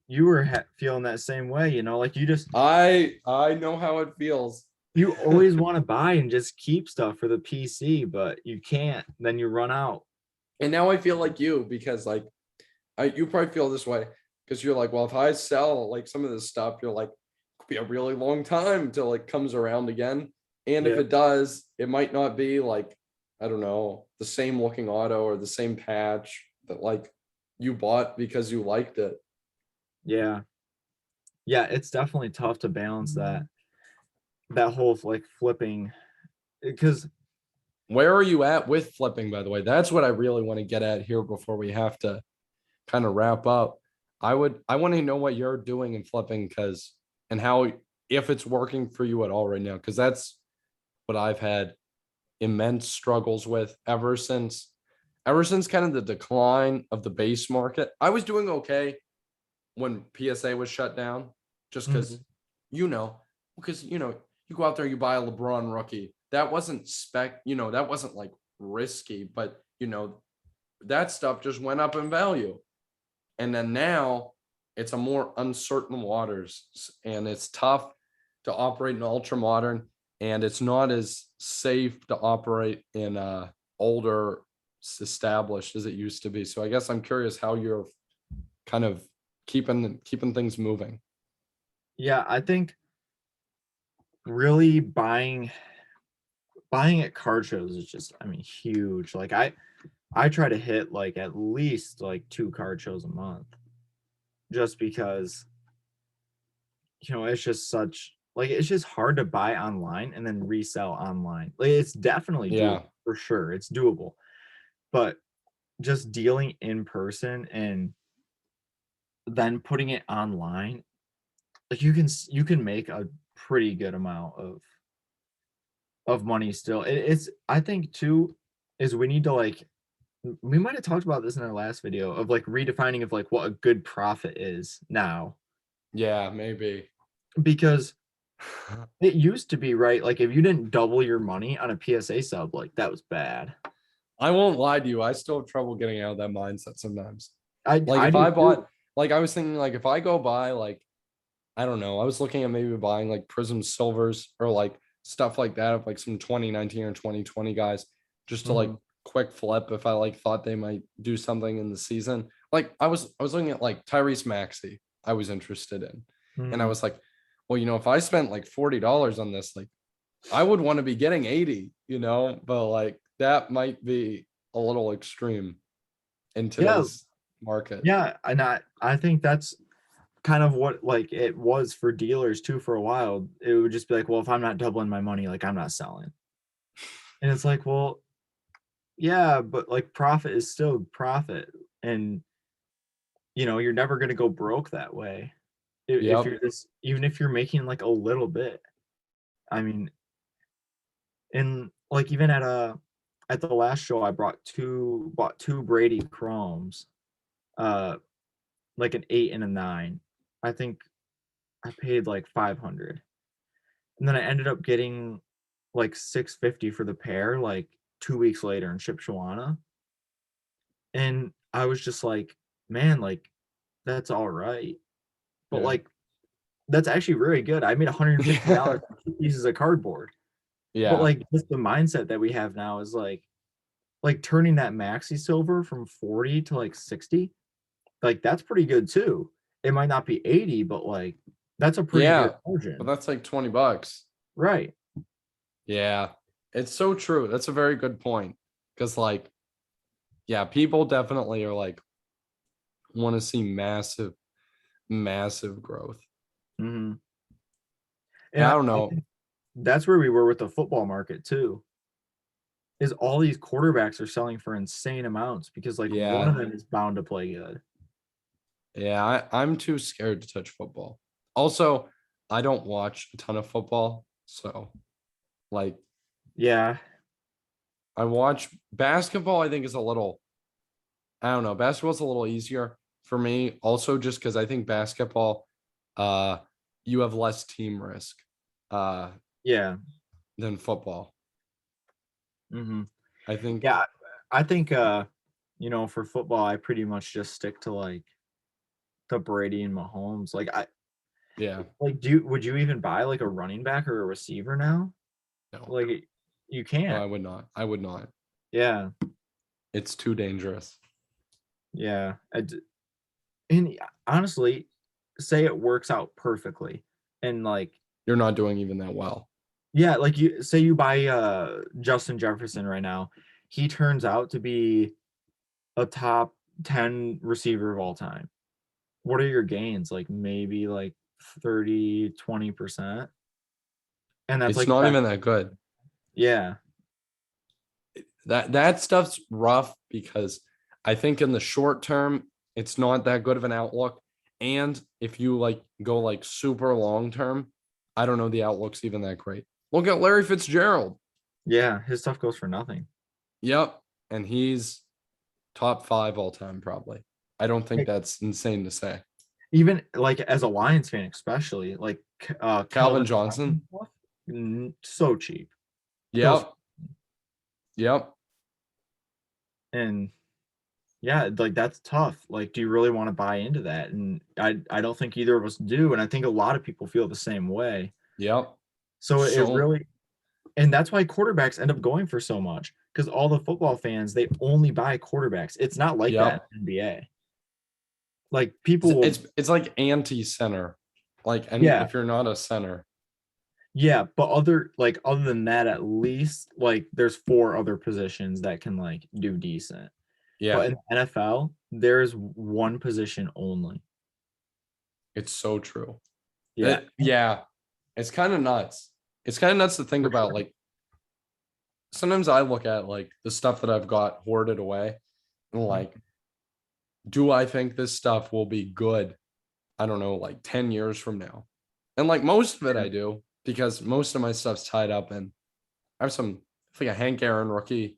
you were feeling that same way, like I know how it feels. you always want to buy and just keep stuff for the PC, but you can't. Then you run out. And now I feel like you because like you probably feel this way because you're like, well, if I sell like some of this stuff, you're like, could be a really long time till it comes around again. And if Yeah. it does, it might not be like, I don't know, the same looking auto or the same patch that like you bought because you liked it. Yeah. Yeah, it's definitely tough to balance that whole like flipping because Where are you at with flipping, by the way? That's what I really want to get at here before we have to kind of wrap up. I want to know what you're doing in flipping because and how if it's working for you at all right now, because that's what I've had immense struggles with ever since kind of the decline of the base market. I was doing okay when PSA was shut down, just because Mhm. you go out there, you buy a LeBron rookie. That wasn't that wasn't like risky, but that stuff just went up in value. And then now it's a more uncertain waters and it's tough to operate in ultra modern and it's not as safe to operate in older established as it used to be. So I guess I'm curious how you're kind of keeping things moving. Yeah, I think really buying at card shows is just, I mean, huge. Like I try to hit like at least like 2 card shows a month just because it's just such like it's just hard to buy online and then resell online. Like it's definitely doable Yeah. for sure. It's doable. But just dealing in person and then putting it online, like you can make a pretty good amount of money still. It's I think too is we need to like we might have talked about this in our last video of like redefining of like what a good profit is now Yeah, maybe. because it used to be, right? Like if you didn't double your money on a PSA sub, like that was bad. I won't lie to you. I still have trouble getting out of that mindset sometimes. Like I if do I too. bought, like I was thinking, like if I go buy, like I don't know, I was looking at maybe buying like Prism Silvers or like stuff like that of like some 2019 or 2020 guys, just to like Mhm. quick flip if I like thought they might do something in the season. Like I was looking at like Tyrese Maxey, I was interested in, and I Mhm. was like, well, if I spent like $40 on this, like I would want to be getting 80, but like that might be a little extreme in Yeah, today's market. yeah, and I think that's kind of what like it was for dealers too for a while. It would just be like, well, if I'm not doubling my money, like I'm not selling. And it's like, well, yeah, but like profit is still profit. And you're never going to go broke that way. If Yep. you're just even if you're making like a little bit. I mean, and like even at the last show I bought two Brady Chromes, uh like an 8 and a 9. I think I paid like 500. And then I ended up getting like 650 for the pair like 2 weeks later in Shipshawana. And I was just like, man, like that's all right. But Yeah. like that's actually very good. I made $150 Yeah. on 2 pieces of cardboard. But Yeah. like just the mindset that we have now is like turning that maxi silver from 40 to like 60, like that's pretty good too. It might not be 80, but like that's a pretty good Yeah. But margin. that's like $20. Right. Yeah. It's so true. That's a very good point. Because like, yeah, people definitely are like want to see massive, massive growth. Hmm. And And I I don't I know. think that's where we were with the football market too. Is all these quarterbacks are selling for insane amounts because like one of Yeah. them is bound to play good. Yeah. I'm too scared to touch football. Also, I don't watch a ton of football. So like Yeah. I watch basketball, I think is a little, I don't know, basketball's a little easier for me. Also, just because I think basketball, uh, you have less team risk uh Yeah. than football. Hmm. I think, Yeah. I think for football I pretty much just stick to like the Brady and Mahomes. Like I yeah, like do would you even buy like a running back or a receiver now? no, Like you no, can't. I would not. I would not. Yeah. It's too dangerous. Yeah. And honestly, say it works out perfectly. And like, You're not doing even that well. yeah, like you say you buy Justin Jefferson right now. He turns out to be a top 10 receiver of all time. What are your gains? Like maybe like 30-20%. And that's It's like the not best. even that good. Yeah. That stuff's rough because I think in the short term, it's not that good of an outlook. And if you like go like super long term, I don't know the outlook's even that great. Look at Larry Fitzgerald. Yeah, his stuff goes for nothing. Yep. And he's top five all time, probably. I don't think Like, that's insane to say. even like as a Lions fan, especially like Calvin Kelvin Johnson. Johnson stuff, so cheap. Goes Yep. Yep. and yeah, like that's tough. Like, do you really want to buy into that? And I don't think either of us do, and I think a lot of people feel the same way. Yep. So it So, really, and that's why quarterbacks end up going for so much because all the football fans they only buy quarterbacks. It's not like that yep. in NBA. Like people will, It's like anti center. Like any yeah, if you're not a center. yeah, but other than that, at least like there's four other positions that can like do decent. But Yeah. in the NFL, there's one position only. It's so true. Yeah, Yeah, it's kind of nuts. It's kind of nuts to think for about. sure. Like sometimes I look at like the stuff that I've got hoarded away, and like, do I think this stuff will be good? I don't know, like 10 years from now. And like most of it I do because most of my stuff's tied up in I have some like a Hank Aaron rookie,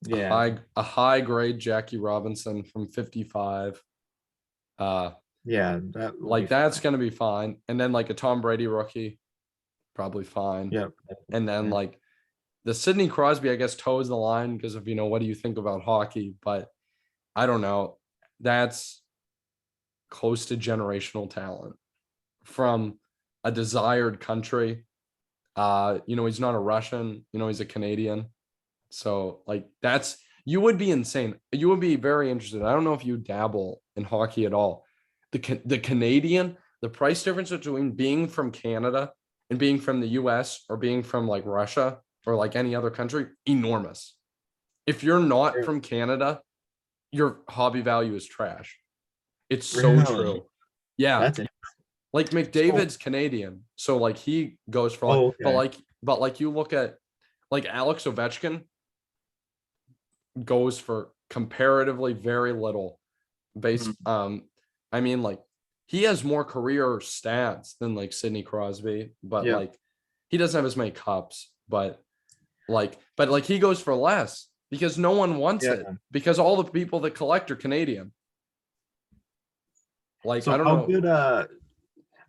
Yeah, a high grade Jackie Robinson from 55. Uh yeah, that will be like fine. that's gonna be fine. And then like a Tom Brady rookie, probably fine. Yep. And then Yeah. like the Sidney Crosby, I guess, toes the line because of, what do you think about hockey? But I don't know. That's close to generational talent from a desired country. He's not a Russian, he's a Canadian. So like you would be insane. You would be very interested. I don't know if you dabble in hockey at all. The Canadian, the price difference between being from Canada and being from the US or being from like Russia or like any other country, enormous. If you're not from Canada, your hobby value is trash. It's so Really? true. Yeah. That's it. Like So, McDavid's Canadian. So like he goes for like, oh, but okay. like, but like you look at like Alex Ovechkin goes for comparatively very little Mhm. base. I mean, like he has more career stats than like Sidney Crosby, but Yeah. like he doesn't have as many cups, but he goes for less because no one wants Yeah. it because all the people that collect are Canadian. Like, So I don't how know. good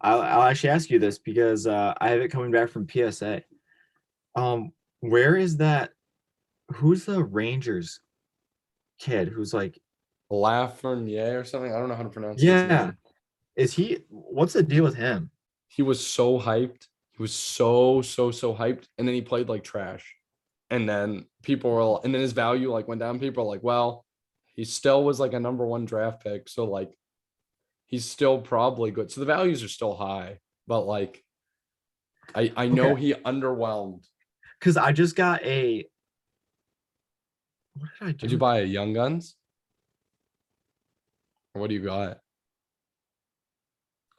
I'll actually ask you this because I have it coming back from PSA. Um where is that who's the Rangers kid who's like Lafreniere or something. I don't know how to pronounce his yeah, name. is he what's the deal with him? he was so hyped. He was so hyped, and then he played like trash. And then and then his value like went down. People are like, well, he still was like a number one draft pick, so like he's still probably good. So the values are still high, but like I know Okay. he underwhelmed. Because I just got a. What did I Did you do? buy a Young Guns? Or what do you got?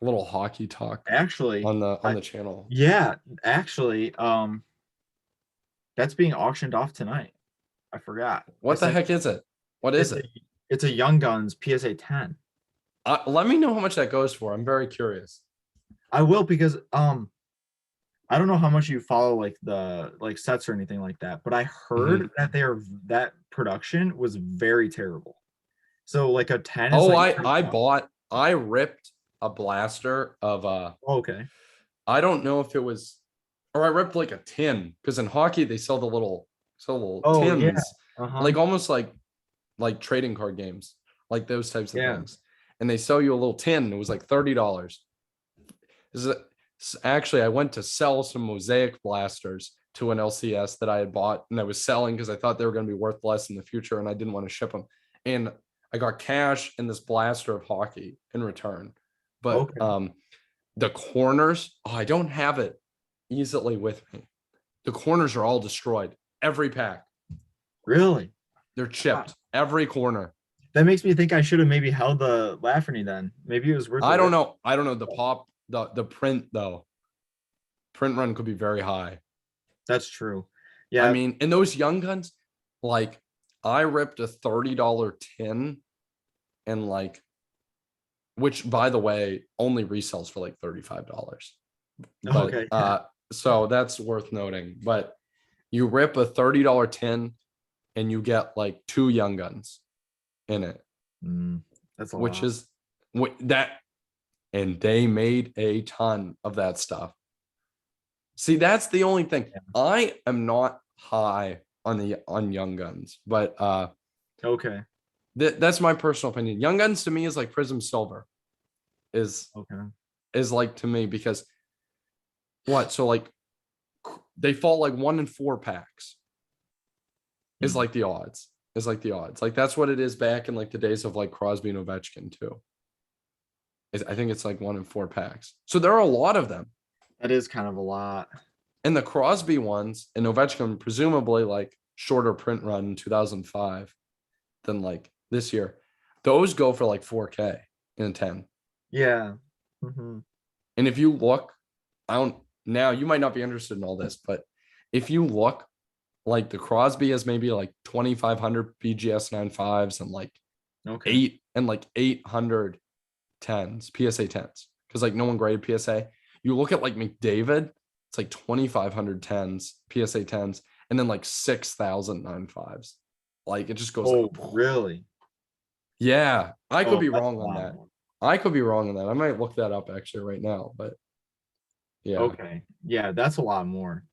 A little hockey talk Actually, on the channel. yeah, actually, that's being auctioned off tonight. I forgot. I What the sent heck is it? What is it's a it? it's a Young Guns PSA 10. Let me know how much that goes for. I'm very curious. I will because I don't know how much you follow like the like sets or anything like that, but I Mhm. heard that that production was very terrible. So like a 10 is Oh, like I ripped a blaster of okay. I don't know if it was, or I ripped like a tin because in hockey they sell little Oh yeah. tins, Uh-huh. like almost like trading card games, like those types of Yeah. things. And they sell you a little tin. It was like $30. This is actually I went to sell some mosaic blasters to an LCS that I had bought and I was selling because I thought they were going to be worth less in the future and I didn't want to ship them. And I got cash and this blaster of hockey in return. But Okay. the corners, oh, I don't have it easily with me. The corners are all destroyed. Every pack, Really? they're Wow. chipped. Every corner. That makes me think I should have maybe held the Lafferty then. Maybe it was worth a I don't rip. know. I don't know the print though. Print run could be very high. That's true. I Yeah. mean, and those Young Guns, like I ripped a $30 tin and like, which by the way, only resells for like $35. But Okay. Yeah. so that's worth noting. But you rip a $30 tin and you get like two Young Guns in it, Mm, that's a which lot. is what that, and they made a ton of that stuff. See, that's the only thing. Yeah. I am not high on Young Guns, but Okay. that's my personal opinion. Young Guns to me is like Prism Silver is Okay. is like to me because what? So like they fall like 1 in 4 packs is Hmm. like the odds. Is like the odds. Like that's what it is back in like the days of like Crosby and Ovechkin too. I think it's like 1 in 4 packs. So there are a lot of them. That is kind of a lot. And the Crosby ones and Ovechkin, presumably like shorter print run in 2005 than like this year. Those go for like 4K in a 10. Yeah. Hmm. And if you look, I don't now you might not be interested in all this, but if you look, like the Crosby has maybe like 2,500 BGS 95s and like Okay. 800 10s, PSA 10s. Because like no one graded PSA. You look at like McDavid, it's like 2,500 10s, PSA 10s, and then like 6,000 95s. Like it just goes like, Oh, really? yeah, I could Oh, be that's wrong a on lot that. more. I could be wrong on that. I might look that up actually right now, but yeah, Okay. Yeah, that's a lot more.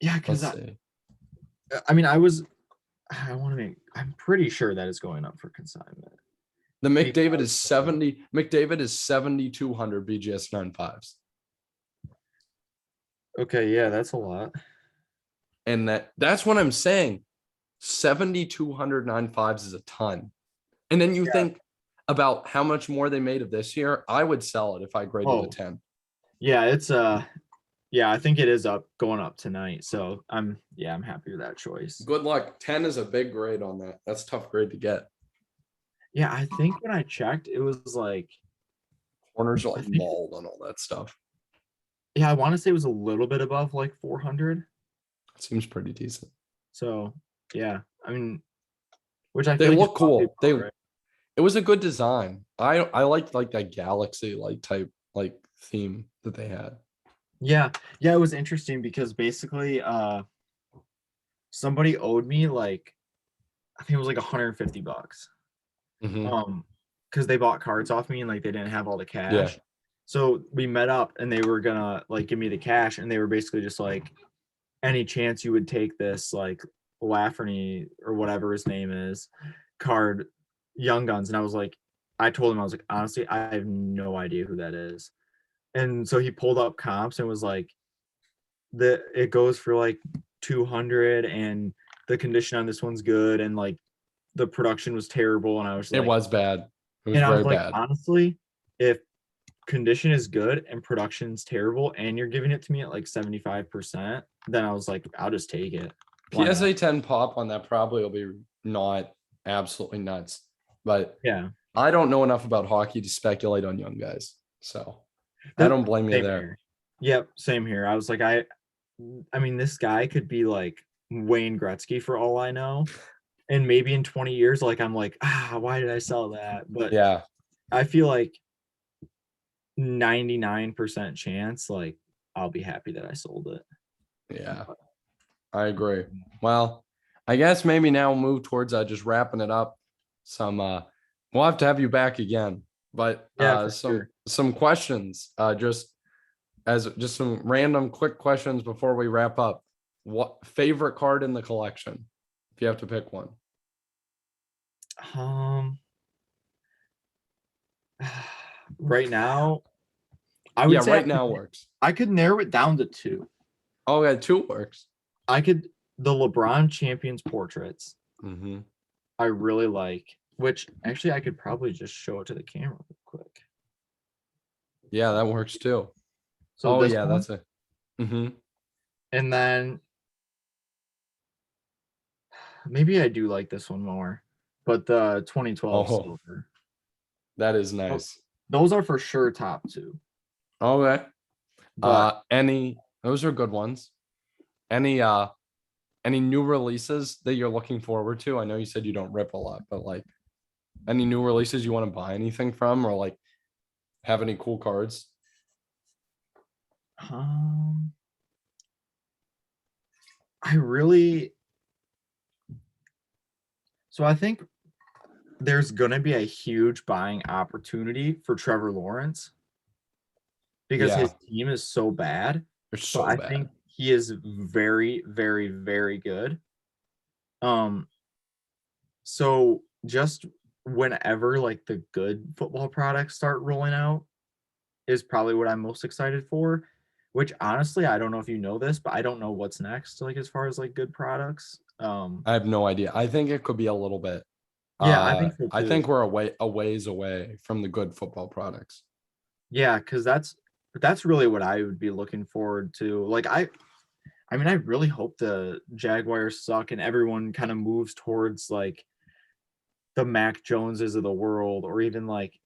Yeah, because let's see. I mean, I want to make, I'm pretty sure that is going up for consignment. The McDavid Because, is 70. McDavid is 7,200 BGS 95s. okay, yeah, that's a lot. And that's what I'm saying. 7,200 95s is a ton. And then you Yeah. think about how much more they made of this year. I would sell it if I graded a Oh, 10. yeah, it's yeah, I think it is going up tonight. So I'm happy with that choice. Good luck. 10 is a big grade on that. That's a tough grade to get. Yeah, I think when I checked, it was like Corners are I like think mauled on all that stuff. yeah, I want to say it was a little bit above like 400. It seems pretty decent. So yeah, I mean, which I They feel like is look probably cool. about right. It was a good design. I liked like that galaxy like type like theme that they had. Yeah, yeah, it was interesting because basically, somebody owed me like I think it was like 150 bucks. Mhm. Um, because they bought cards off me and like they didn't have all the Yeah. cash. So we met up and they were gonna like give me the cash and they were basically just like, any chance you would take this like Lafferty or whatever his name is card, Young Guns, and I was like, I told him I was like, honestly, I have no idea who that is, And so he pulled up comps and was like, it goes for like 200, and the condition on this one's good, and like the production was terrible. And I was It like, was bad. It was very bad. honestly, if condition is good and production's terrible and you're giving it to me at like 75%, then I was like, I'll just take it. Why not? PSA 10 pop on that probably will be not absolutely nuts, but Yeah. I don't know enough about hockey to speculate on young guys. So I The don't blame you same there. here. Yep, same here. I was like, I mean, this guy could be like Wayne Gretzky for all I know. And maybe in 20 years, like I'm like, why did I sell that? But Yeah. I feel like 99% chance, like I'll be happy that I sold it. Yeah. I agree. Well, I guess maybe now we'll move towards just wrapping it up. We'll have to have you back again, but Yeah, for some sure. some questions, just some random quick questions before we wrap up. What favorite card in the collection, if you have to pick one? Um, right now, I Yeah, would say right now works. I could narrow it down to two. Oh, yeah, two works. I could the LeBron champions portraits. Mm-hmm. I really like, which actually I could probably just show it to the camera real quick. Yeah, that works too. So Oh, this yeah, one, that's it. Mm-hmm. and then maybe I do like this one more, but the 2012 Oh, silver. that is Tho- nice. Those are for sure top two. Okay. But Those are good ones. Any new releases that you're looking forward to? I know you said you don't rip a lot, but like any new releases you want to buy anything from, or like have any cool cards? um, I really so I think there's gonna be a huge buying opportunity for Trevor Lawrence because Yeah, his team is so bad. they're So so I bad. think he is very, very, very good. Um, so just whenever like the good football products start rolling out is probably what I'm most excited for. Which honestly, I don't know if you know this, but I don't know what's next, like as far as like good products. I have no idea. I think it could be a little bit. Yeah, I think so I too. think we're a ways away from the good football products. Yeah, because that's really what I would be looking forward to. Like I mean, I really hope the Jaguars suck and everyone kind of moves towards like the Mac Joneses of the world, or even like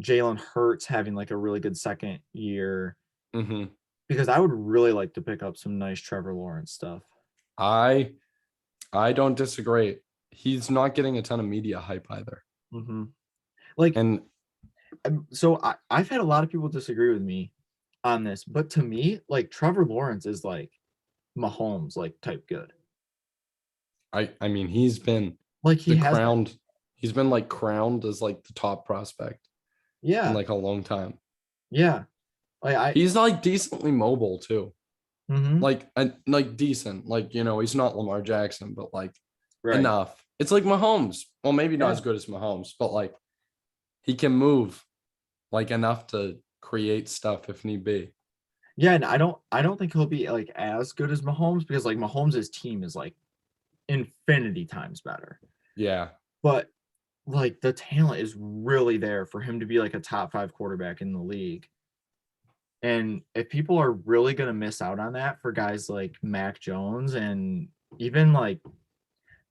Jalen Hurts having like a really good second year. Mm-hmm. Because I would really like to pick up some nice Trevor Lawrence stuff. I I don't disagree. He's not getting a ton of media hype either. Mm-hmm. Like, And so I've had a lot of people disagree with me on this, but to me, like Trevor Lawrence is like Mahomes, like type good. I mean, he's been Like he the has that. crowned, he's been like crowned as like the top prospect in Yeah, like a long time. yeah. Like He's like decently mobile too. mm-hmm. Like decent. Like, he's not Lamar Jackson, but like Right. enough. It's like Mahomes. Well, maybe not Yeah. as good as Mahomes, but like he can move like enough to create stuff if need be. Yeah, and I don't think he'll be like as good as Mahomes because like Mahomes' team is like infinity times better. Yeah. But like the talent is really there for him to be like a top 5 quarterback in the league. And if people are really going to miss out on that for guys like Mac Jones, and even like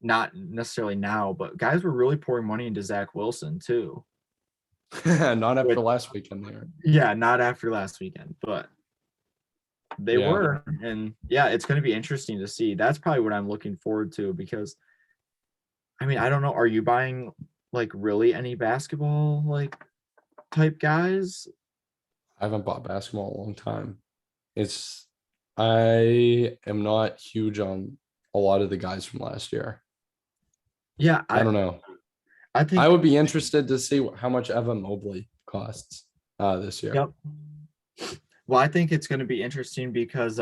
not necessarily now, but guys were really pouring money into Zach Wilson too. Not after Which, last weekend there. yeah, not after last weekend, but they Yeah. were. And yeah, it's going to be interesting to see. That's probably what I'm looking forward to because I mean, I don't know. Are you buying like really any basketball like type guys? I haven't bought basketball in a long time. It's I am not huge on a lot of the guys from last year. Yeah, I don't know. I I think, would be interested to see how much Evan Mobley costs this year. yep. Well, I think it's going to be interesting because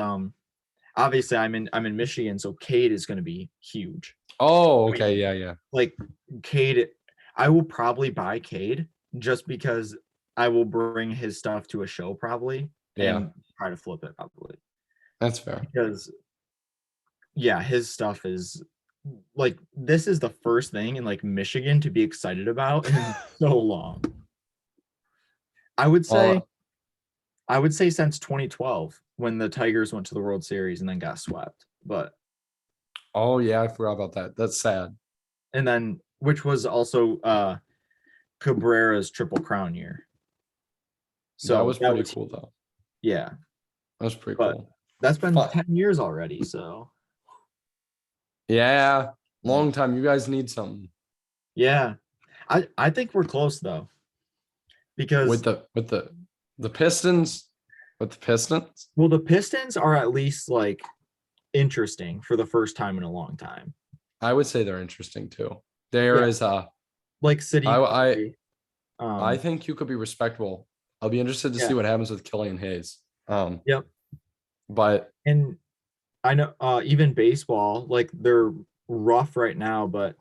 obviously I'm in Michigan, so Cade is going to be huge. Oh, I okay, mean, yeah, yeah. like Cade, I will probably buy Cade just because I will bring his stuff to a show probably Yeah, and try to flip it probably that's fair. because yeah, his stuff is like this is the first thing in like Michigan to be excited about in so long. I would say Well, I would say since 2012 when the Tigers went to the World Series and then got swept. But oh yeah, I forgot about that. That's sad. and then which was also Cabrera's Triple Crown year. That So was that pretty was cool though. yeah, That was pretty but cool. that's been Fun. 10 years already. So Yeah, long time. You guys need something yeah. I think we're close though with because the Pistons. With the Pistons, well the Pistons are at least like interesting for the first time in a long time. I would say they're interesting too. There Yeah, is a like City I Play. I think you could be respectable. I'll be interested to see Yeah. what happens with Killian Hayes. Yep. But And I know even baseball, like they're rough right now, but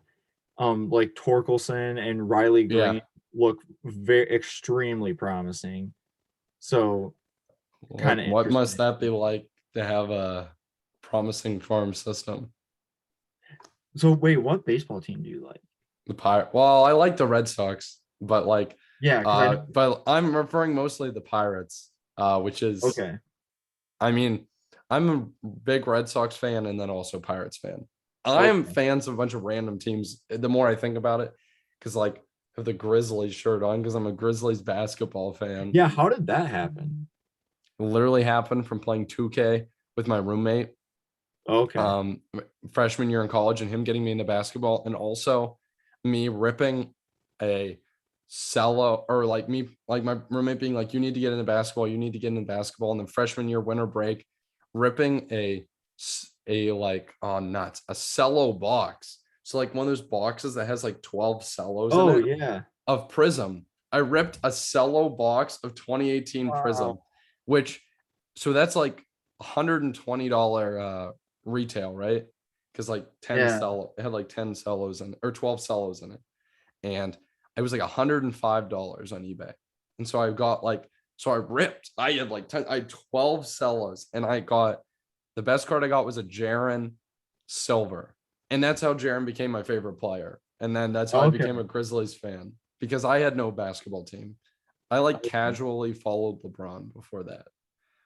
like Torkelson and Riley yeah, Green look very extremely promising. So kind of what must interesting. that be like to have a promising farm system? So wait, what baseball team do you like? The Pirate. Well, I like the Red Sox, but like, Yeah, because I know. but I'm referring mostly to the Pirates, which is, Okay. I mean, I'm a big Red Sox fan and then also Pirates fan. I'm Okay. fans of a bunch of random teams. The more I think about it, because like I have the Grizzlies shirt on because I'm a Grizzlies basketball fan. Yeah, how did that happen? It literally happened from playing 2K with my roommate, Okay. um, freshman year in college, and him getting me into basketball, and also me ripping a cello, or like me, like my roommate being like, "You need to get into basketball. You need to get into basketball." And then freshman year winter break, ripping a like nuts a cello box. So like one of those boxes that has like 12 cellos in Oh it yeah. of Prism. I ripped a cello box of 2018 Prism, Wow. which so that's like $120 retail, right? Because like 10 Yeah. cello, it had like 10 cellos in or 12 cellos in it. And it was like $105 on eBay. And so I got like, so I ripped, I had like 10, I had 12 cellos, and I got the best card I got was a Jarrett Silver. And that's how Jarrett became my favorite player. And then that's how I Okay. became a Grizzlies fan because I had no basketball team. I like casually followed LeBron before that,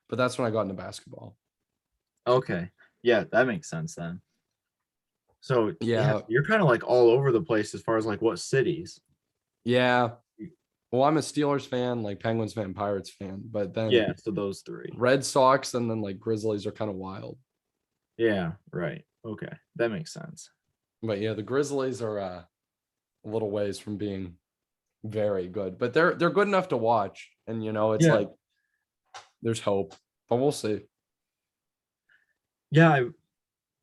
but that's when I got into basketball. Okay. Yeah, that makes sense then. So yeah, Yeah, you're kind of like all over the place as far as like what cities. yeah. Well, I'm a Steelers fan, like Penguins fan, Pirates fan, but then Yeah, so those three. Red Sox and then like Grizzlies are kind of wild. Yeah, right. Okay. That makes sense. But yeah, the Grizzlies are a little ways from being very good, but they're good enough to watch. And you know, it's Yeah. like there's hope, but we'll see. Yeah,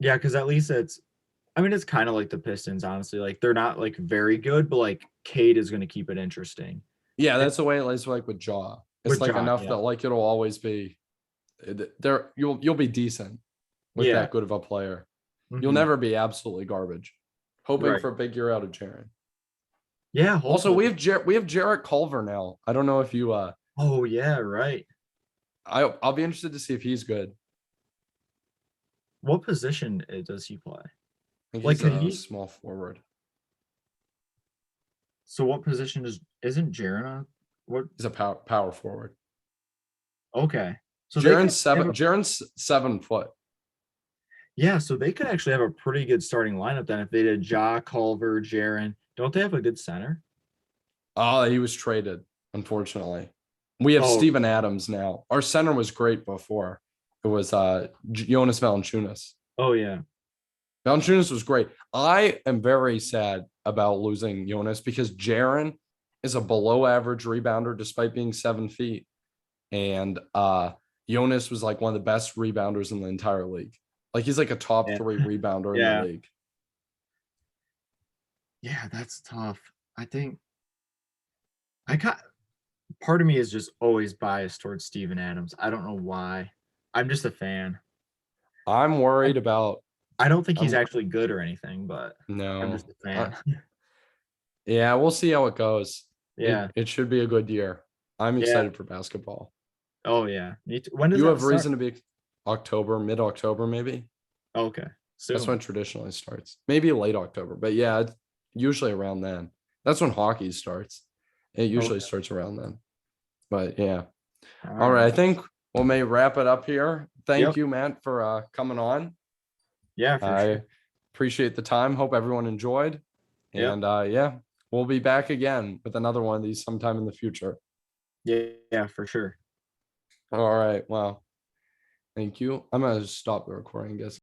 yeah, because at least it's I mean it's kind of like the Pistons, honestly. Like they're not like very good, but like Cade is gonna keep it interesting. Yeah, And that's the way it is like with Jaw. It's with like John, enough yeah. that like it'll always be there. You'll be decent with Yeah. that good of a player. You'll Hmm. never be absolutely garbage. Hoping Right. for a big year out of Jaron. Yeah, Also, hopefully. we have Jarrett Culvernell. I don't know if you Oh yeah, right. I'll be interested to see if he's good. What position does he play? I think Like he's could a he small forward. so what position isn't Jarena? What He's a power forward. okay. So they could have a Jaron's 7 foot. yeah, so they could actually have a pretty good starting lineup then if they did Ja, Culver, Jaren. Don't they have a good center? Oh, he was traded, unfortunately. We have Oh, Steven Adams now. Our center was great before. It was Jonas Valanciunas. oh yeah. Valanciunas was great. I am very sad about losing Jonas because Jaron is a below average rebounder despite being 7 feet. And Jonas was like one of the best rebounders in the entire league. Like he's like a top Yeah. 3 rebounder in the Yeah. league. Yeah, that's tough. I think I got part of me is just always biased towards Steven Adams. I don't know why. I'm just a fan. I'm I, worried about I don't think he's I'm actually good or anything, but I'm no. just a fan. Yeah, we'll see how it goes. Yeah. It should be a good year. I'm Yeah. excited for basketball. Oh yeah. Me too. When does You that have start? reason to be October, mid-October, maybe. Okay. That's Soon. when it traditionally starts. Maybe late October, but yeah, it's usually around then. That's when hockey starts. It usually Okay. starts around then. But yeah. All All right. I right. think we may wrap it up here. Thank Yep. you, Matt, for coming on. Yeah, for I sure. appreciate the time. Hope everyone enjoyed. Yep. And yeah, we'll be back again with another one of these sometime in the future. Yeah, for sure. All right. Wow. Thank you. I'm gonna stop the recording, I guess.